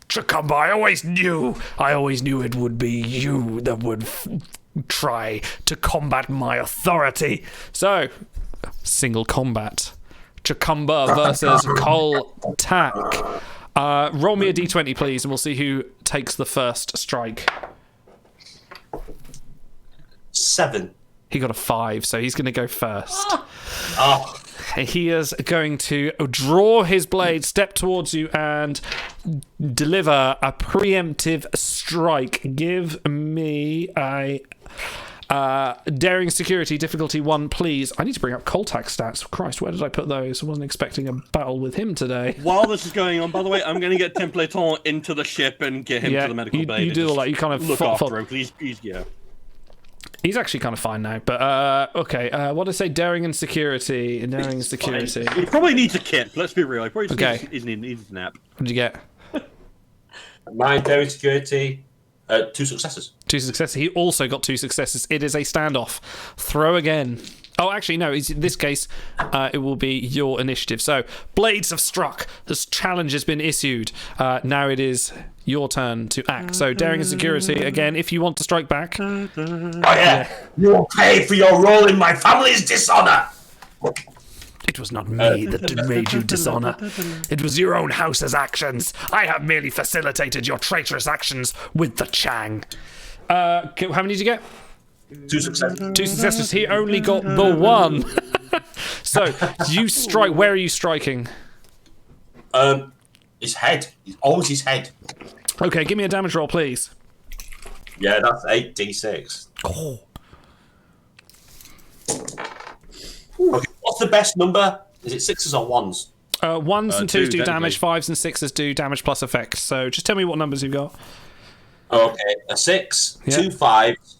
"Chakamba, I always knew it would be you that would try to combat my authority." So, single combat. Chakamba versus Koltak. Roll me a d20, please, and we'll see who takes the first strike. 7. He got a 5, so he's going to go first. Oh. He is going to draw his blade, step towards you, and deliver a preemptive strike. Give me a daring security difficulty 1, please. I need to bring up Koltak's stats. Christ, where did I put those? I wasn't expecting a battle with him today. While this is going on, by the way, I'm going to get Templeton into the ship and get him to the medical bay. You do all that. You kind of look after him. He's actually kind of fine now, but okay. What did I say? Daring and security. Daring and security. He probably needs a kit. Let's be real. He probably Okay. needs a nap. What did you get? My daring security, 2 successes. 2 successes. He also got 2 successes. It is a standoff. Throw again. Oh, actually, no. In this case, it will be your initiative. So, blades have struck. This challenge has been issued. Now it is your turn to act. So, daring and security, again, if you want to strike back. Oh, yeah. You'll pay for your role in my family's dishonor. It was not me that made you dishonor. It was your own house's actions. I have merely facilitated your traitorous actions with the Chang. How many did you get? 2 successes. 2 successes. He only got the 1. So, you strike. Where are you striking? His head. It's always his head. Okay, give me a damage roll, please. Yeah, that's 8d6. Oh. Okay, what's the best number? Is it 6s or 1s? 1s and 2s do two, damage, 5s and 6s do damage plus effect. So just tell me what numbers you've got. Okay, a 6, Yeah. 2 5s,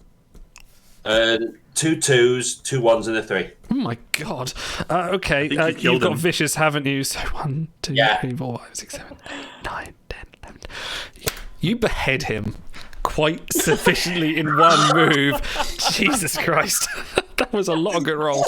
2 2s, 2 1s, and a 3. Oh my god. Okay, think you you've killed got him. vicious, haven't you? So 1, 2, Yeah. 3, 4, 5, 6, 7, 8, 9, 10, 11. You behead him quite sufficiently in one move. Jesus Christ. That was a lot of good roll.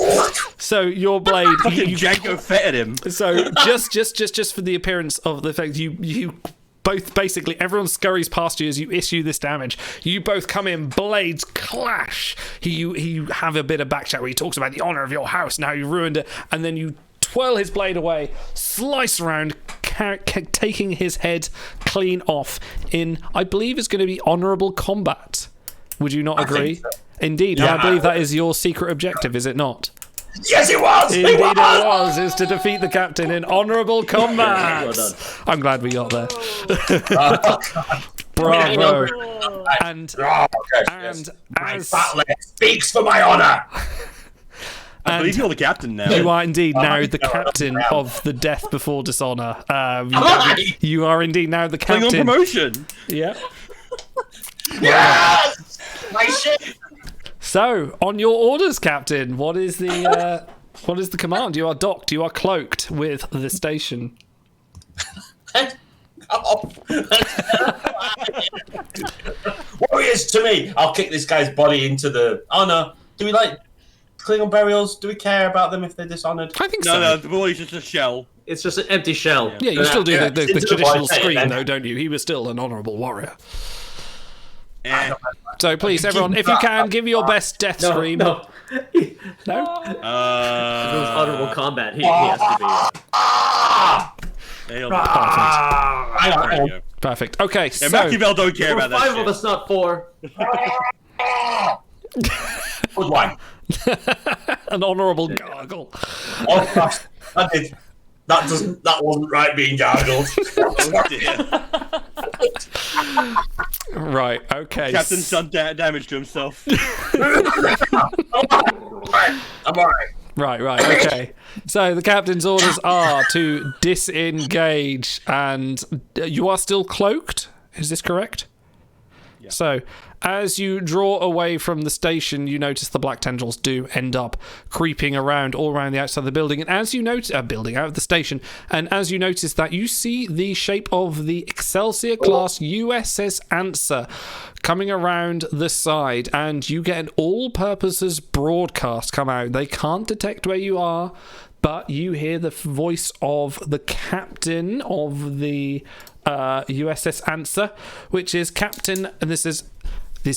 So your blade, Fucking you Django fetted him. So just for the appearance of the fact you both basically everyone scurries past you as you issue this damage. You both come in, blades clash. You have a bit of back chat where he talks about the honor of your house. Now you ruined it, and then you twirl his blade away, slice around, taking his head clean off. In I believe it's going to be honorable combat. Would you not agree? think so. Indeed, Yeah. I believe that is your secret objective, is it not? Yes, it was! Indeed it was, is to defeat the captain in honourable combat. Well done. I'm glad we got there. Oh, Bravo. Oh. And yes, yes. My as fat leg speaks for my honor! I believe you're the captain now. you are indeed now the no, captain no. of the Death Before Dishonour. I? You are indeed now the Klingon captain. promotion. Yeah. Yes! My ship! So, on your orders, Captain, what is the command? You are docked. You are cloaked with the station. Oh. Warriors to me! I'll kick this guy's body into the... Oh no. Do we like Klingon burials? Do we care about them if they're dishonored? I think No, so. no, the body's just a shell. It's just an empty shell. Yeah, you still do Yeah, the into the traditional void, scream, then. though, don't you? He was still an honourable warrior. Eh. So please, everyone, if you can, give your best death No, scream. no. It No? was honorable combat. He has to Nailed Hang on. Perfect. Okay, Yeah, so Machiavel don't be. care We're about that 5 shit. of us, not 4. Good one. an honourable gargle. Oh, gosh. That wasn't right being gargled. Oh, dear. Right, okay. Captain's done damage to himself. I'm alright. Right, okay. So the captain's orders are to disengage, and you are still cloaked? Is this correct? Yeah. So, as you draw away from the station, you notice the black tendrils do end up creeping around all around the outside of the building. And as you notice, building out of the station, and as you notice that, you see the shape of the Excelsior class USS Answer coming around the side, and you get an all-purposes broadcast come out. They can't detect where you are, but you hear the voice of the captain of the USS Answer, which is Captain, and this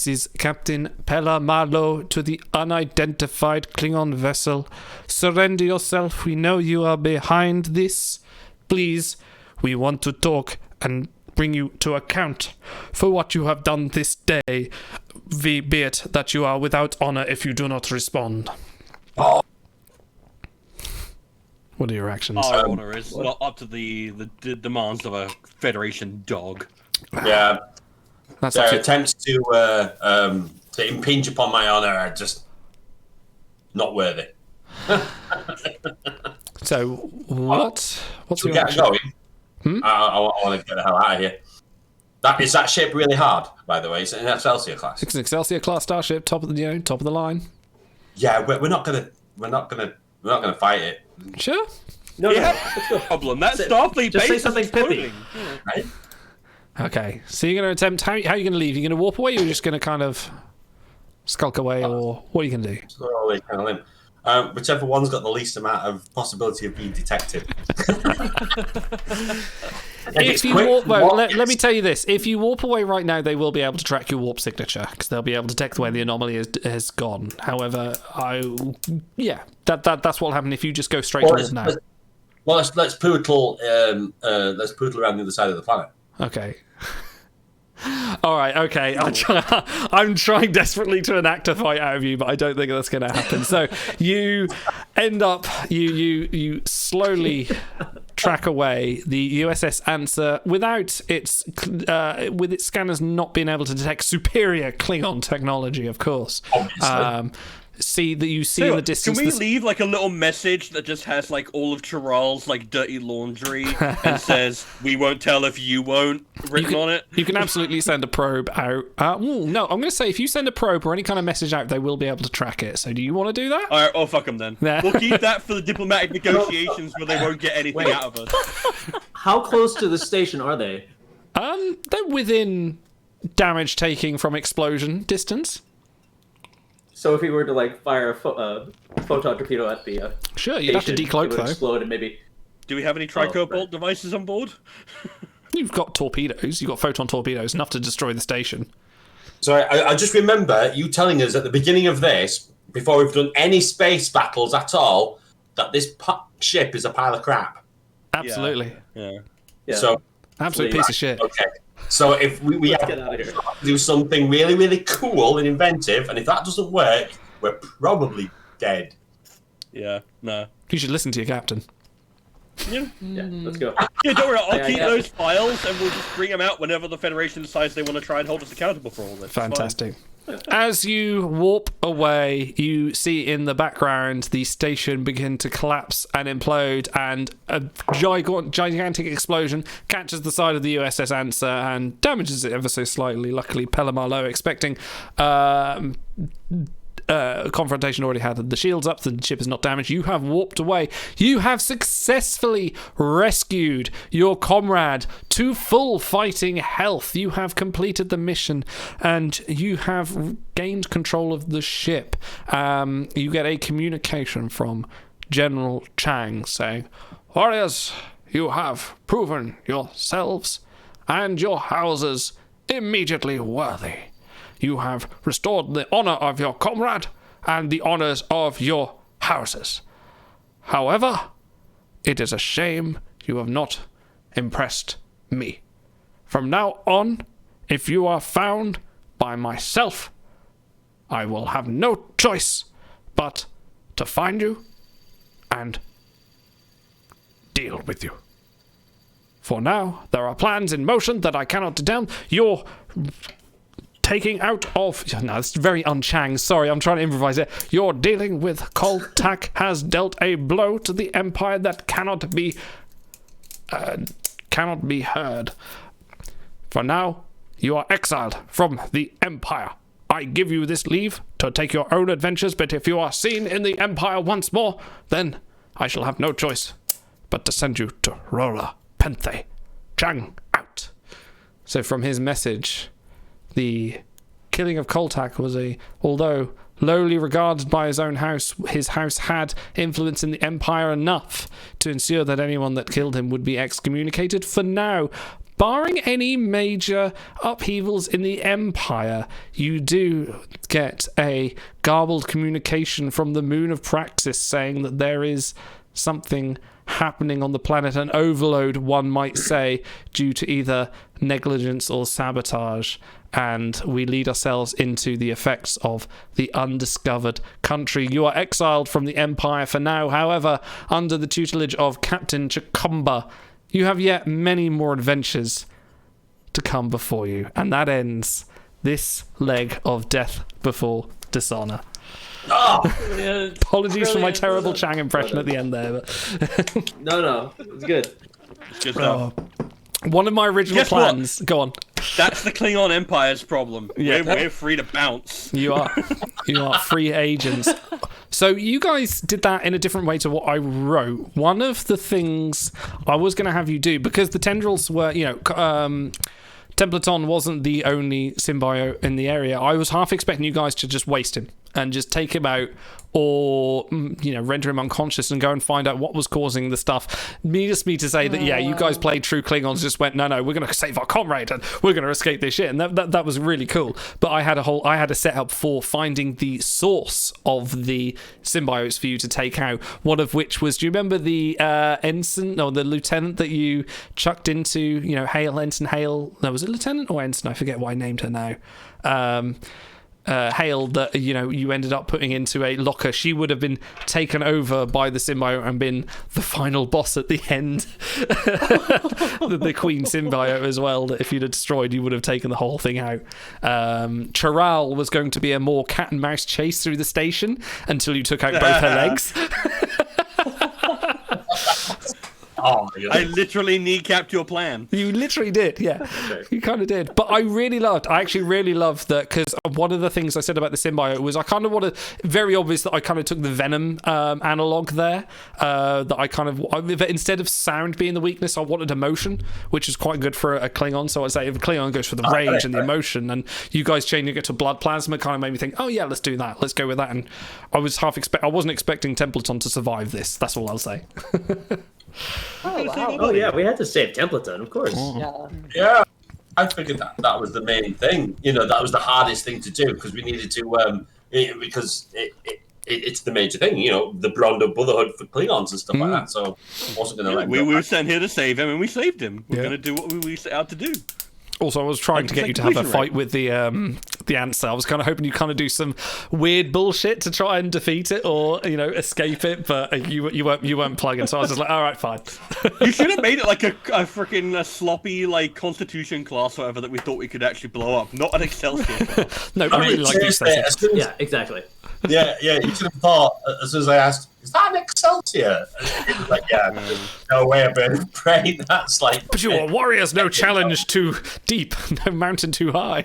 is Captain Pella Malo to the unidentified Klingon vessel. Surrender yourself. We know you are behind this. Please, we want to talk and bring you to account for what you have done this day, be it that you are without honor if you do not respond. What are your actions? Our honor is not up to the demands of a Federation dog. Yeah. That's Their up to- attempts to impinge upon my honor are just not worthy. So, what's Should we your get action? going? I want to get the hell out of here. Is that ship really hard, by the way? Is it an Excelsior class? It's an Excelsior class starship, top of the line. Yeah, we're not gonna fight it, Sure. No, Yeah, no. Let's go. problem. That Say- Starfleet just base say is something pithy. exploding. right? Okay, so you're going to attempt. How are you going to leave? You're going to warp away, or you're just going to kind of skulk away, or what are you going to do? Whichever one's got the least amount of possibility of being detected. If you warp, well, let me tell you this: if you warp away right now, they will be able to track your warp signature because they'll be able to detect where the anomaly has gone. However, that's what'll happen if you just go straight to warp now. Let's poodle around the other side of the planet. Okay. All right, okay. I'm trying desperately to enact a fight out of you, but I don't think that's going to happen. So you end up, you slowly track away the USS Answer without its with its scanners not being able to detect superior Klingon technology, of course. Obviously. See that you see in the distance. Can we leave like a little message that just has like all of Chiral's like dirty laundry and says "We won't tell if you won't" written on it? You can absolutely send a probe out. No, I'm going to say if you send a probe or any kind of message out, they will be able to track it. So do you want to do that? All right, oh fuck them then. Nah. We'll keep that for the diplomatic negotiations where they won't get anything out of us. How close to the station are they? They're within damage taking from explosion distance. So if he were to like fire a photon torpedo at the Sure, you'd have to station, decloak it would though. explode and maybe. Do we have any tricobolt devices on board? You've got torpedoes. You've got photon torpedoes, enough to destroy the station. So I just remember you telling us at the beginning of this, before we've done any space battles at all, that this ship is a pile of crap. Absolutely. Yeah. So Absolute piece of shit. Okay. So if we have Get out of here. to do something really, really cool and inventive, and if that doesn't work, we're probably dead. Yeah. No. You should listen to your captain. Yeah. Yeah, let's go. Yeah, don't worry, I'll keep yeah. those files and we'll just bring them out whenever the Federation decides they want to try and hold us accountable for all this. It's fine. Fantastic. As you warp away, you see in the background the station begin to collapse and implode, and a gigantic explosion catches the side of the USS Answer and damages it ever so slightly. Luckily, Pelamar Low, expecting confrontation, already had the shields up, the ship is not damaged. You have warped away. You have successfully rescued your comrade to full fighting health. You have completed the mission and you have gained control of the ship. You get a communication from General Chang saying, "Warriors, you have proven yourselves and your houses immediately worthy. You have restored the honor of your comrade and the honors of your houses. However, it is a shame you have not impressed me. From now on, if you are found by myself, I will have no choice but to find you and deal with you. For now, there are plans in motion that I cannot down. Your taking out of... No, it's very un-Chang. Sorry, I'm trying to improvise it. Your dealing with Koltak has dealt a blow to the Empire that cannot be heard. For now, you are exiled from the Empire. I give you this leave to take your own adventures, but if you are seen in the Empire once more, then I shall have no choice but to send you to Rola Penthe. Chang out." So from his message, the killing of Koltak was although lowly regarded by his own house, his house had influence in the Empire enough to ensure that anyone that killed him would be excommunicated. For now, barring any major upheavals in the Empire, you do get a garbled communication from the Moon of Praxis saying that there is something happening on the planet, an overload, one might say, due to either negligence or sabotage, and we lead ourselves into the effects of the undiscovered country. You are exiled from the Empire for now. However, under the tutelage of Captain Chacumba, you have yet many more adventures to come before you, and that ends this leg of Death Before Dishonor. Yeah, Apologies for my brilliant. terrible Chang impression at the end there, but No, it's good. It's good stuff. one of my original Guess what? plans. Go on. That's the Klingon Empire's problem. Yeah. We're free to bounce. You are free agents. So you guys did that in a different way to what I wrote. One of the things I was going to have you do, because the tendrils were, Templeton wasn't the only symbiote in the area. I was half expecting you guys to just waste him and just take him out, or render him unconscious and go and find out what was causing the stuff. Needless me to say that you guys played true Klingons, just went no, we're going to save our comrade and we're going to escape this shit, and that was really cool. But I had a setup for finding the source of the symbiotes for you to take out. One of which was, do you remember the ensign or the lieutenant that you chucked into Ensign Hale? No, was it lieutenant or ensign? I forget what I named her now. Hale, that you ended up putting into a locker. She would have been taken over by the symbiote and been the final boss at the end. the queen symbiote as well, that if you'd have destroyed, you would have taken the whole thing out. Charal was going to be a more cat and mouse chase through the station until you took out both her legs. Oh, my God. I literally kneecapped your plan. You literally did, yeah. Okay. You kind of did. But I actually really loved that, because one of the things I said about the symbiote was I kind of wanted, very obvious that I kind of took the Venom analog there, that I kind of, instead of sound being the weakness, I wanted emotion, which is quite good for a Klingon. So I'd say if a Klingon goes for the rage and the emotion, and you guys changing it to blood plasma kind of made me think, oh yeah, let's do that. Let's go with that. And I wasn't expecting Templeton to survive this. That's all I'll say. Oh, wow. Oh yeah, we had to save Templeton, of course. Yeah, I figured that was the main thing. That was the hardest thing to do, because we needed to, because it's the major thing. The Brondo Brotherhood for Klingons and stuff like that. So I wasn't going to let him we were sent here to save him, and we saved him. We're going to do what we set out to do. Also, I was trying to get you to have a fight with the answer. I was kind of hoping you kind of do some weird bullshit to try and defeat it, or escape it. But you weren't plugging, so I was just like, all right, fine. You should have made it like a freaking sloppy like Constitution class, or whatever, that we thought we could actually blow up, not an Excelsior class. No, I really like these things. Yeah, exactly. Yeah, you should have thought, as soon as I asked, is that an Excelsior? And it was like, yeah, there's no way of burning brain. That's like... But you are warriors, no challenge too deep, no mountain too high.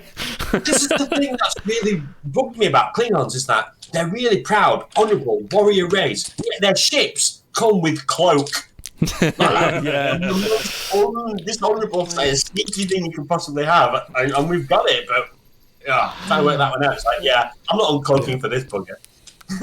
This is the thing that's really bugged me about Klingons, is that they're really proud, honourable, warrior race, yet their ships come with cloak. Yeah. This honourable, sneaky thing you can possibly have, and we've got it, but... Yeah, trying to work that one out. It's like, yeah, I'm not uncloaking for this bugger.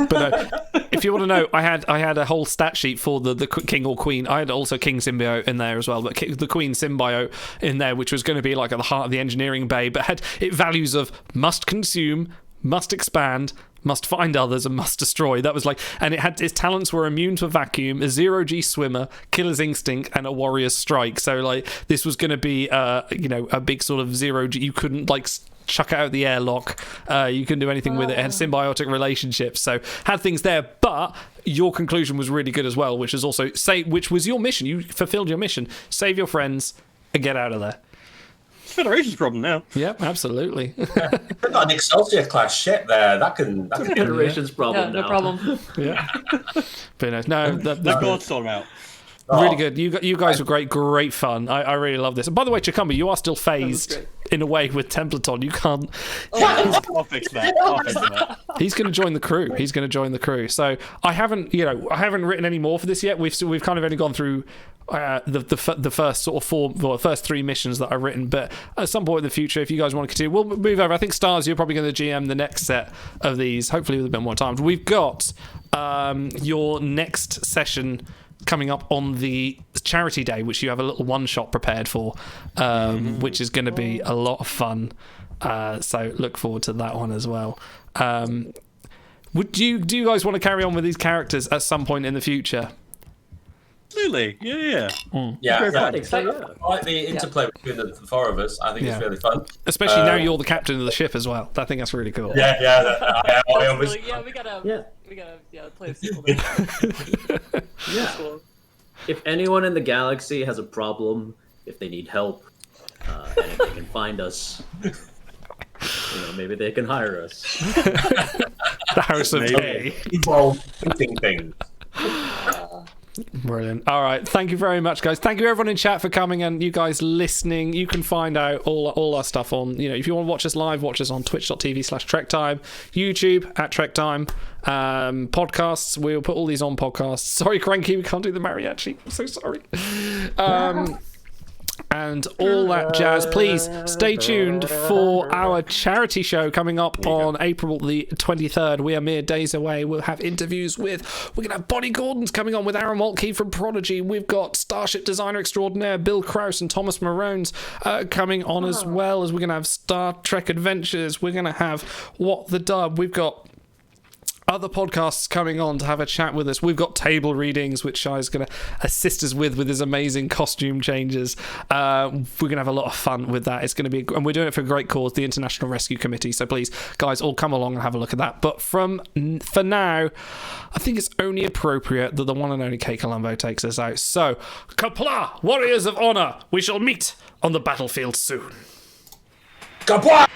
But if you want to know, I had a whole stat sheet for the king or queen. I had also king symbiote in there as well, but the queen symbiote in there, which was going to be like at the heart of the engineering bay, but had values of must consume, must expand, must find others, and must destroy. That was like, and it had, its talents were immune to vacuum, a 0G swimmer, killer's instinct, and a warrior's strike. So like, this was going to be a big sort of 0G. You couldn't like chuck it out the airlock. You couldn't do anything with it. It had symbiotic relationships, so had things there. But your conclusion was really good as well, which is also which was your mission. You fulfilled your mission. Save your friends and get out of there. It's Federation's problem now. Yep, absolutely. We've got an Excelsior class ship there. That can Federation's problem no now. problem. Yeah. But no, The gods sort him out. really good. You guys were great fun. I really love this. And by the way, Chikamba, you are still phased in a way with Templeton. You can't. I'll fix that. He's going to join the crew. So I haven't written any more for this yet. We've kind of only gone through the first sort of first three missions that I've written. But at some point in the future, if you guys want to continue, we'll move over. I think Stars, you're probably going to GM the next set of these. Hopefully with a bit more time. We've got your next session coming up on the charity day, which you have a little one-shot prepared for, which is going to be a lot of fun. So look forward to that one as well. Do you guys want to carry on with these characters at some point in the future? Absolutely, yeah. I think so, yeah. I like the interplay between the four of us. I think it's really fun. Especially now you're the captain of the ship as well. I think that's really cool. I always... We gotta play a sequel. Yeah. Cool. If anyone in the galaxy has a problem, if they need help, and if they can find us, maybe they can hire us. The House of A. Evolve thinking things. Brilliant. All right. Thank you very much, guys. Thank you, everyone in chat, for coming, and you guys listening. You can find out all our stuff on, if you want to watch us live, watch us on twitch.tv/TrekTime, YouTube at TrekTime, podcasts. We'll put all these on podcasts. Sorry, Cranky, we can't do the mariachi. I'm so sorry. and all that jazz. Please stay tuned for our charity show coming up on April the 23rd. We are mere days away. We'll have interviews we're going to have Bonnie Gordon's coming on with Aaron Moltke from Prodigy. We've got Starship Designer Extraordinaire Bill Krause and Thomas Marones coming on, as well as we're going to have Star Trek Adventures. We're going to have What the Dub. We've got other podcasts coming on to have a chat with us. We've got table readings, which Shai's going to assist us with his amazing costume changes. We're going to have a lot of fun with that. It's going to be, and we're doing it for a great cause, the International Rescue Committee. So please, guys, all come along and have a look at that. But for now, I think it's only appropriate that the one and only Kay Colombo takes us out. So, Kapla, warriors of honor, we shall meet on the battlefield soon. Kapla!